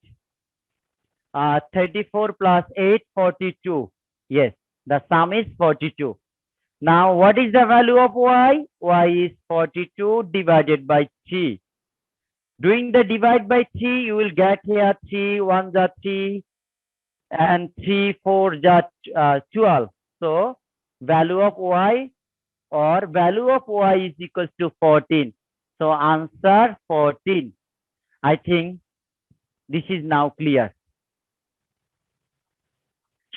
34 plus 8 42. Yes, the sum is 42. Now what is the value of y? Y is 42 divided by 3. Doing the divide by 3, you will get here 3 1 are 3 and 3 4 are 12. So value of y or value of y is equals to 14. So answer 14. I think this is now clear.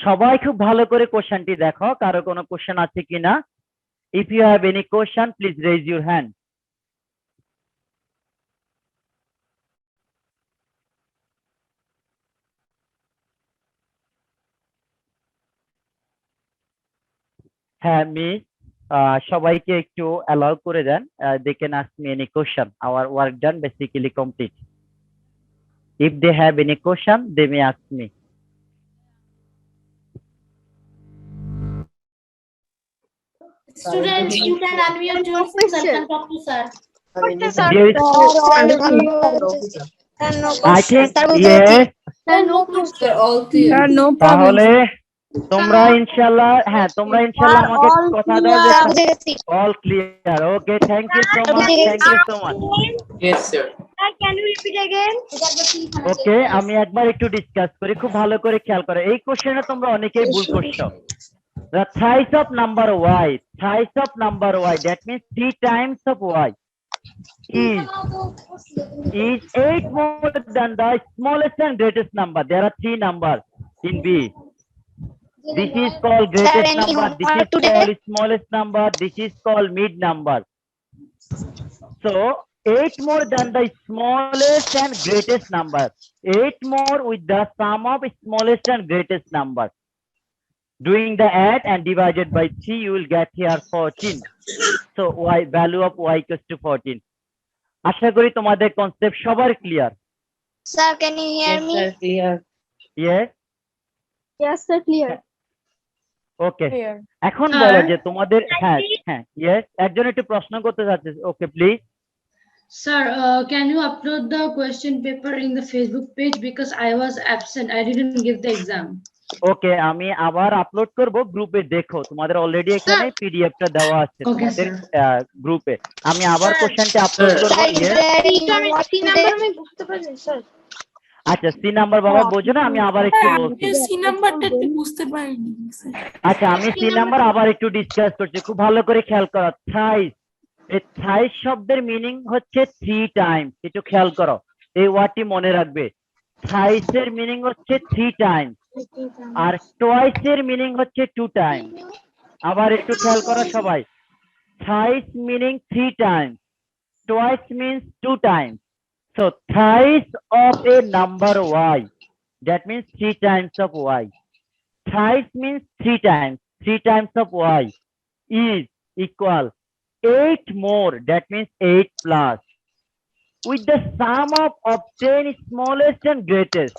সবাই খুব ভালো করে কোশ্চেনটি দেখো, কারো কোনো question আছে কিনা? If you have any question, please raise your hand. হ্যাঁ মিস, সবাইকে একটু অ্যালাউ করে দেন, they can ask me any question. Our work done basically complete. If they have any question, they may ask me. Students, you can unmute yourself and talk to sir. There is, I think yes, Sir, all clear. তাহলে তোমরা ইনশাআল্লাহ, হ্যাঁ তোমরা ইনশাআল্লাহ আমাকে কথা দাও যে all clear. Okay, thank you so much. Thank you so much. Yes, sir. Can you repeat again? ওকে, আমি একবার একটু ডিসকাস করি, খুব ভালো করে খেয়াল করো। এই কোশ্চেনে তোমরা অনেকেই ভুল করছো। The thrice of number y, thrice of number y, that means 3 times of y is 8 more than the smallest and greatest number. There are 3 numbers in B. This is called greatest number, this is called smallest number, this is called mid number. So 8 more than the smallest and greatest number. 8 more with the sum of smallest and greatest number. Doing the add and divided by 3, you will get here 14. So y, value of y equals to 14. আশা করি তোমাদের concept সবার clear. Sir, can you hear Yes, me? sir, clear. Yes, Yes, sir, clear. ওকে। এখন বলো যে তোমাদের, হ্যাঁ হ্যাঁ yes, একজন একটু প্রশ্ন করতে চাচ্ছে। Okay please. Sir, can you upload the question paper in the Facebook page because I was absent. I didn't give the exam. ওকে, আমি আবার আপলোড করব গ্রুপে। দেখো তোমাদের অলরেডি এখানে পিডিএফটা দেওয়া আছে তোমাদের গ্রুপে। আমি আবার কোশ্চেনটা আপলোড করব। আচ্ছা, সি নাম্বার বাবা বোঝো না, আমি আবার একটু বলছি। সি নাম্বারটা একটু বুঝতে পারিনি। আচ্ছা, আমি সি নাম্বার আবার একটু ডিসকাস করছি, খুব ভালো করে খেয়াল করো। থ্রাইস, এই থ্রাইস শব্দের মিনিং হচ্ছে 3 টাইমস। একটু খেয়াল করো, এই ওয়ার্ডটি মনে রাখবে। থ্রাইসের মিনিং হচ্ছে 3 টাইমস, আর টোয়াইসের মিনিং হচ্ছে 2 টাইমস। আবার একটু খেয়াল করো সবাই, thrice meaning 3 Times, twice means 2 Times. So thrice of a number y, that means 3 times of y. Thrice means 3 times. 3 times of y is equal 8 more, that means 8 plus, with the sum of obtained smallest and greatest.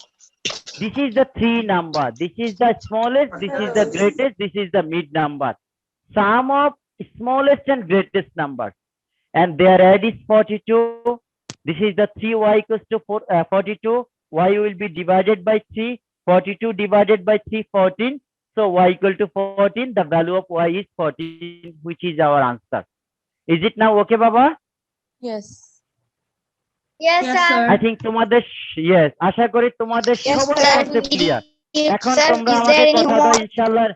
This is the 3 number. This is the smallest, this is the greatest, this is the mid number. Sum of smallest and greatest number. And their add is 42. This is the 3y equals to 42. Y will be divided by 3. 42 divided by 3, 14. So y equal to 14. The value of y is 14, which is our answer. Is it now okay, Baba? Yes. Yes, Yes, sir. sir. I think তোমাদের yes, আশা করি তোমাদের Yes, সবার sir. Concept clear. এখন Sir, তোমরা is আমাকে there any কথা দাও homework? ইনশাআল্লাহ।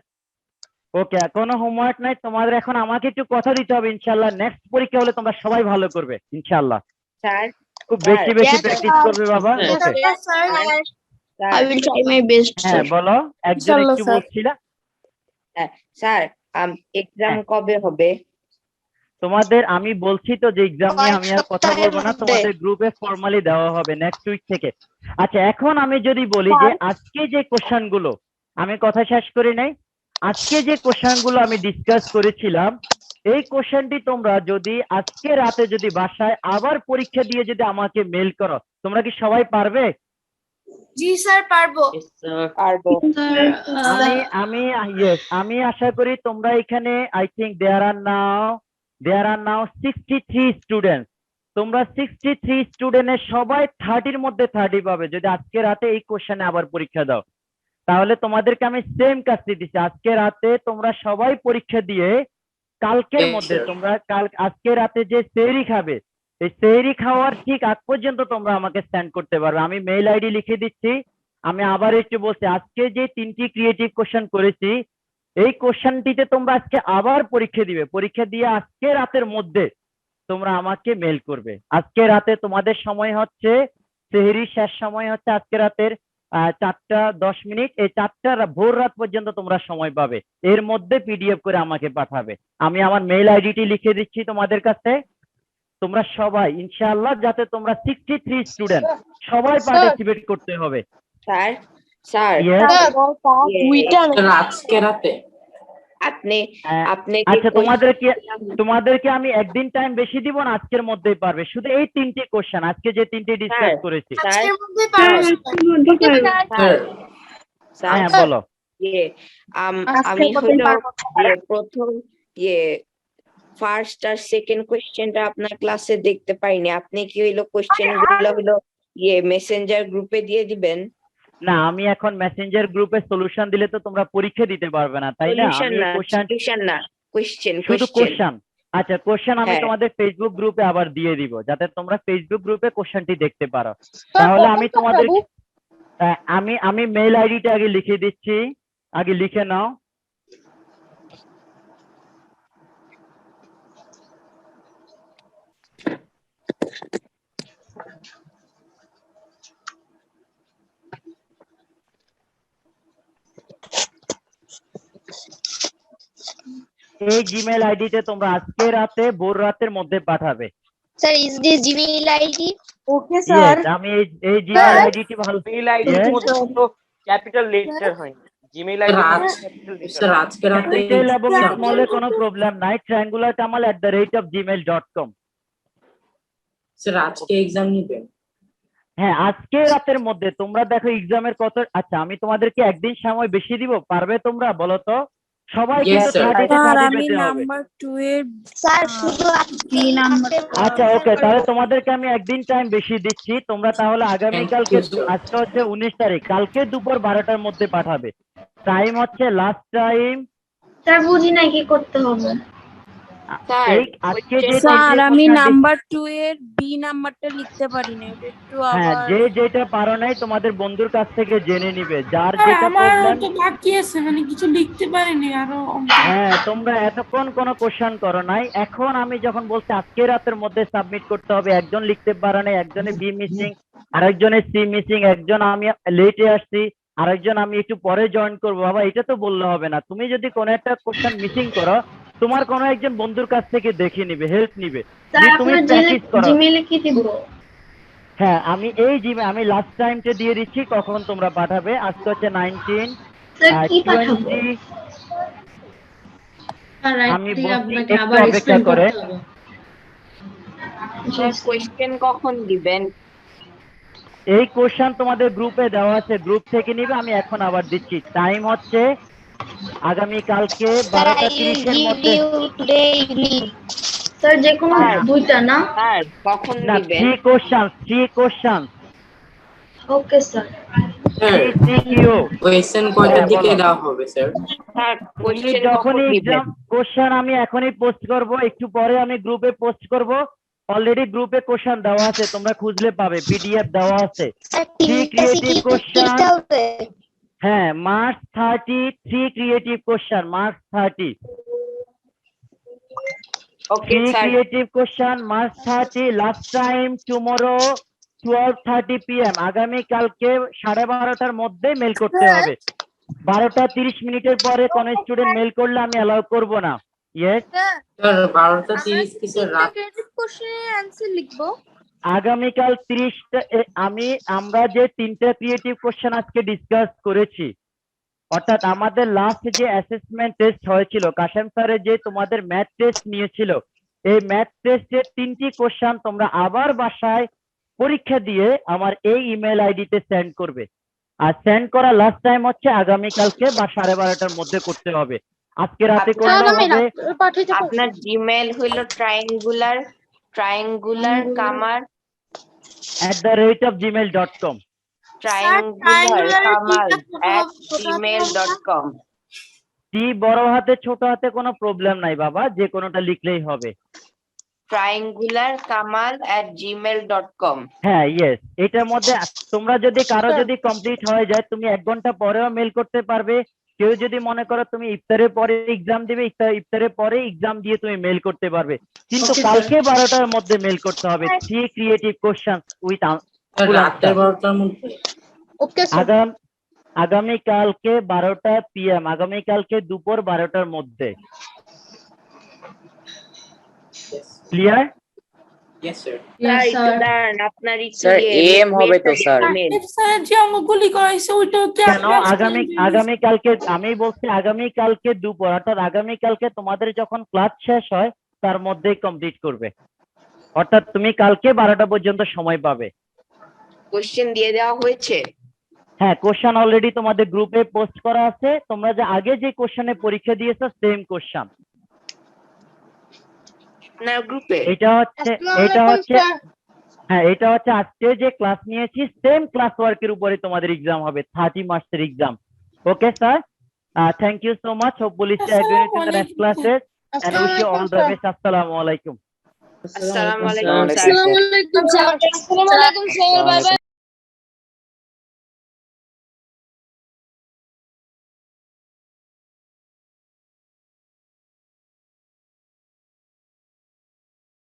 ওকে, কোনো হোমওয়ার্ক নাই তোমাদের, এখন আমাকে একটু কথা দিতে হবে ইনশাআল্লাহ। নেক্সট পরীক্ষা হলে তোমরা সবাই ভালো করবে ইনশাআল্লাহ। স্যার খুব বেশি বেশি Yes, প্র্যাকটিস sir. করবে বাবা। Yes, okay, Yes, sir. Sir I will try my best, হ্যাঁ sir. বলো, একজন ইনশাআল্লাহ, একটু স্যার। বলছিলা। স্যার এক্সাম হ্যাঁ। কবে হবে? তোমাদের আমি বলছি তো যে এক্সাম নিয়ে আমি আর কথা সপ্তাহের বলবো না, মধ্যে। তোমাদের গ্রুপে ফর্মালি দেওয়া হবে নেক্সট উইক থেকে। আচ্ছা, এখন আমি যদি বলি যে আজকে যে কোশ্চেন গুলো, আমি কথা শেষ করি নাই, আজকে যে কোশ্চেন গুলো আমি ডিসকাস করেছিলাম, এই কোশ্চেনটি তোমরা যদি আজকে রাতে যদি বাসায় আবার পরীক্ষা দিয়ে যদি আমাকে মেল করো, তোমরা কি সবাই পারবে? জি স্যার, পারবো। পারবো। Sir, আমি আমি আশা করি তোমরা এখানে I think there are now 63 students. তোমরা 63 স্টুডেন্টের সবাই 30-র মধ্যে 30 পাবে যদি আজকে রাতে এই কোশ্চেনে আবার পরীক্ষা দাও। তাহলে তোমাদেরকে আমি সেম কাজটি দিচ্ছি, আজকে রাতে তোমরা সবাই পরীক্ষা দিয়ে কালকের মধ্যে তোমরা আজকে রাতে যে সেহরি খাবে, এই সেহরি খাওয়ার ঠিক আগ পর্যন্ত তোমরা আমাকে সেন্ড করতে পারবে। আমি মেইল আইডি লিখে দিচ্ছি। আমি আবার একটু বলছি, আজকে যে 3টি ক্রিয়েটিভ কোশ্চেন করেছি, এই কোশ্চেনটিতে তোমরা আজকে আবার পরীক্ষা দিবে। পরীক্ষা দিয়ে আজকে রাতের মধ্যে তোমরা আমাকে মেল করবে। আজকে রাতে তোমাদের সময় হচ্ছে, সেহরি শেষ সময় হচ্ছে আজকে রাতের 4:10। এই 4টা ভোর রাত পর্যন্ত তোমরা সময় পাবে। এর মধ্যে পিডিএফ করে আমাকে পাঠাবে। আমি আমার মেইল আইডিটি লিখে দিচ্ছি তোমাদের কাছে। তোমরা সবাই ইনশাআল্লাহ, যাতে তোমরা 63 স্টুডেন্ট সবাই পার্টিসিপেট করতে হবে। Sir sir Yes? আজকে রাতে আপনি আপনি কি আচ্ছা, তোমাদেরকে আমি একদিন টাইম বেশি দিব না, আজকের মধ্যেই পারবে। শুধু এই 3টি কোশ্চেন আজকে যে 3টি ডিসকাস করেছি। আজকের মধ্যে পারবো স্যার। হ্যাঁ বলো। আমি হলো প্রথম ফার্স্ট আর সেকেন্ড কোশ্চেনটা আপনার ক্লাসে দেখতে পাইনি। আপনি কি হইলো কোশ্চেন গুলো হলো মেসেঞ্জার গ্রুপে দিয়ে দিবেন? না, আমি এখন মেসেঞ্জার গ্রুপে সলিউশন দিলে তো তোমরা পরীক্ষা দিতে পারবে না, তাই না? আমি কোশ্চেন না, শুধু কোশ্চেন। আচ্ছা, কোশ্চেন আমি হ্যাঁ। তোমাদের ফেসবুক গ্রুপে আবার দিয়ে দিব, যাতে তোমরা ফেসবুক গ্রুপে কোশ্চেনটি দেখতে পারো। তাহলে আমি তোমাদের আমি মেইল আইডিটা আগে লিখে দিচ্ছি, আগে লিখে নাও। এই জিমেল আইডিতে তোমরা আজকে রাতে ভোর রাতের মধ্যে পাঠাবে। Sir, is this Gmail ID? Okay Yes, আমি এই জিমেল আইডিটি ভালো মেইল আইডির মধ্যে তো ক্যাপিটাল লেটার হয় না। জিমেইল আইডি স্যার আজকে রাতে ক্যাপিটাল এবং স্মলে কোনো প্রবলেম নাই। triangulatamal@gmail.com। স্যার আজকে এক্সাম নিবেন? হ্যাঁ, আজকে রাতের মধ্যে তোমরা দেখো এক্সামের কত। আচ্ছা, আমি তোমাদেরকে একদিন সময় বেশি দিব, পারবে তোমরা বলো তো? সবাই Yes, কিন্তু sir. 30 স্যার, 30 আমি পেতে হবে। নাম্বার 2 এর স্যার, শুধু আপনি নাম্বার। আচ্ছা ওকে, তাহলে তোমাদেরকে আমি একদিন টাইম বেশি দিচ্ছি। তোমরা তাহলে আগামীকালকে, Thank you, sir. আজকে হচ্ছে 19 তারিখ, কালকে দুপুর 12টার মধ্যে পাঠাবে। টাইম হচ্ছে লাস্ট টাইম। স্যার, বুঝি না কি করতে হবে। আজকে যে স্যার, আমি তিনটে নাম্বার 2 এর বি নাম্বারটা লিখতে পারি না, এটা একটু হ্যাঁ, আবার যে যেটা পারো নাই তোমাদের বন্ধুর কাছ থেকে জেনে নিবে, যার হ্যাঁ, যেটা আমার প্রবলেম। তো বাকি আছে, মানে কিছু লিখতে পারিনি আরো। হ্যাঁ, তোমরা এতক্ষণ কোনো কোশ্চেন করো নাই। এখন আমি যখন বলছি আজকে রাতের মধ্যে সাবমিট করতে হবে, একজন লিখতে পারে নাই, একজনের বি মিসিং, আরেকজনের সি মিসিং, একজন আমি লেটে আসছি, আরেকজন আমি একটু পরে জয়েন করবো। বাবা, এটা তো বললে হবে না। তুমি যদি কোনো একটা কোশ্চেন মিসিং করো, তোমার কোনো একজন বন্ধুর কাছ থেকে দেখে নিবে, হেল্প নিবে। তুমি প্র্যাকটিস করো। জিমেইলে কি দিব? হ্যাঁ, আমি এই আমি লাস্ট টাইমটা দিয়ে দিচ্ছি, কখন তোমরা পাঠাবে। আজকে হচ্ছে 19 স্যার, কি পাঠাবো? 20। আমি রাইট, বলছি আপনাকে একটু আবার অপেক্ষা এক্সপ্লেইন করে। করতে হবে। কোশ্চেন কখন দিবেন? এই কোশ্চেন তোমাদের গ্রুপে দেওয়া আছে, গ্রুপ থেকে নিবে। আমি এখন আবার দিচ্ছি। টাইম হচ্ছে আগামী কালকে 12:30-এর মধ্যে। স্যার, যে কোনো দুইটা না? স্যার কখন না, দিবেন? 3 কোশ্চেন। Okay sir. কোয়েশ্চেন কয়টার দিকে দেওয়া হবে স্যার? স্যার কোশ্চেন কখন যখনই দিবেন? এক্সাম কোশ্চেন আমি এখনই পোস্ট করব, একটু পরে আমি গ্রুপে পোস্ট করব। অলরেডি গ্রুপে কোশ্চেন দেওয়া আছে, তোমরা খুঁজলে পাবে, পিডিএফ দেওয়া আছে। 3 ক্রিয়েটিভ কোশ্চেন, হ্যাঁ March 30, 3 creative question, March 30। Okay, 3 sir. creative question, March 30, last time tomorrow 12:30 PM, আগামী কালকে 12:30টার মধ্যে মেল করতে হবে। 12:30 পরে কোন স্টুডেন্ট মেল করলে আমি অ্যালাউ করব না। ইয়েস স্যার 12:30 কি স্যার রাত? ক্রিয়েটিভ কোশ্চেনের অ্যানসার লিখবো। আগামীকাল 30টা আমরা যে 3টা ক্রিয়েটিভ কোশ্চেন আজকে ডিসকাস করেছি, অর্থাৎ আমাদের লাস্ট যে অ্যাসেসমেন্ট টেস্ট হয়েছিল, কাশেম স্যারের যে তোমাদের ম্যাথ টেস্ট নিয়েছিল, এই ম্যাথ টেস্টের 3টি কোশ্চেন তোমরা আবার বাসায় পরীক্ষা দিয়ে আমার এই ইমেল আইডিতে সেন্ড করবে। আর সেন্ড করা লাস্ট টাইম হচ্ছে আগামীকালকে বা 12:30টার মধ্যে করতে হবে। আজকে রাতে করলে হবে। আপনার জিমেল হলো triangular কামার @gmail.com, triangular@gmail.com। টি বড় হাতে ছোট হাতে কোনো প্রবলেম নাই বাবা, যে কোনোটা লিখলেই হবে। triangularkamal@gmail.com। হ্যাঁ ইয়েস, এটার মধ্যে তোমরা যদি কারো যদি কমপ্লিট হয়ে যায়, তুমি 1 ঘন্টা পরেও মেল করতে পারবে। কেউ যদি মনে করো তুমি ইফতারের পরে এক্সাম দিবে, ইফতারের পরে এক্সাম দিয়ে তুমি মেল করতে পারবে, কিন্তু কালকে 12টার মধ্যে মেল করতে হবে। 3 ক্রিয়েটিভ কোশ্চেন উইথ রাতের 12টার মধ্যে। ওকে আগামীকালকে 12টা PM, আগামীকালকে দুপুর 12টার মধ্যে। Clear? Yes sir. Yes, sir. আপনার স্যার এম হবে তো স্যার। স্যার যে অঙ্কগুলি করাইছে ওইটা হচ্ছে কেন আগামীকালকে আমি বলছি, আগামীকালকে দুপুর, অর্থাৎ আগামীকালকে তোমাদের যখন ক্লাস শেষ হয় তার মধ্যেই কমপ্লিট করবে, অর্থাৎ তুমি কালকে 12টা পর্যন্ত সময় পাবে। কোশ্চেন দিয়ে দেওয়া হয়েছে? হ্যাঁ, কোশ্চেন অলরেডি তোমাদের গ্রুপে পোস্ট করা আছে। তোমরা যে আগে যে কোশ্চেনে পরীক্ষা দিয়েছো সেম কোশ্চেন আপনার গ্রুপে। এটা হচ্ছে হ্যাঁ, এটা হচ্ছে আজকে যে ক্লাস নিয়েছি সেম ক্লাস ওয়ার্কের উপরে তোমাদের এক্সাম হবে, 30 মার্চের exam. Okay sir, thank you so much, hopefully see I will in the next classes and wish you all the best. আসসালামু আলাইকুম। আসসালামু আলাইকুম স্যার। আসসালামু আলাইকুম স্যার। আসসালামু আলাইকুম স্যার, বাই বাই।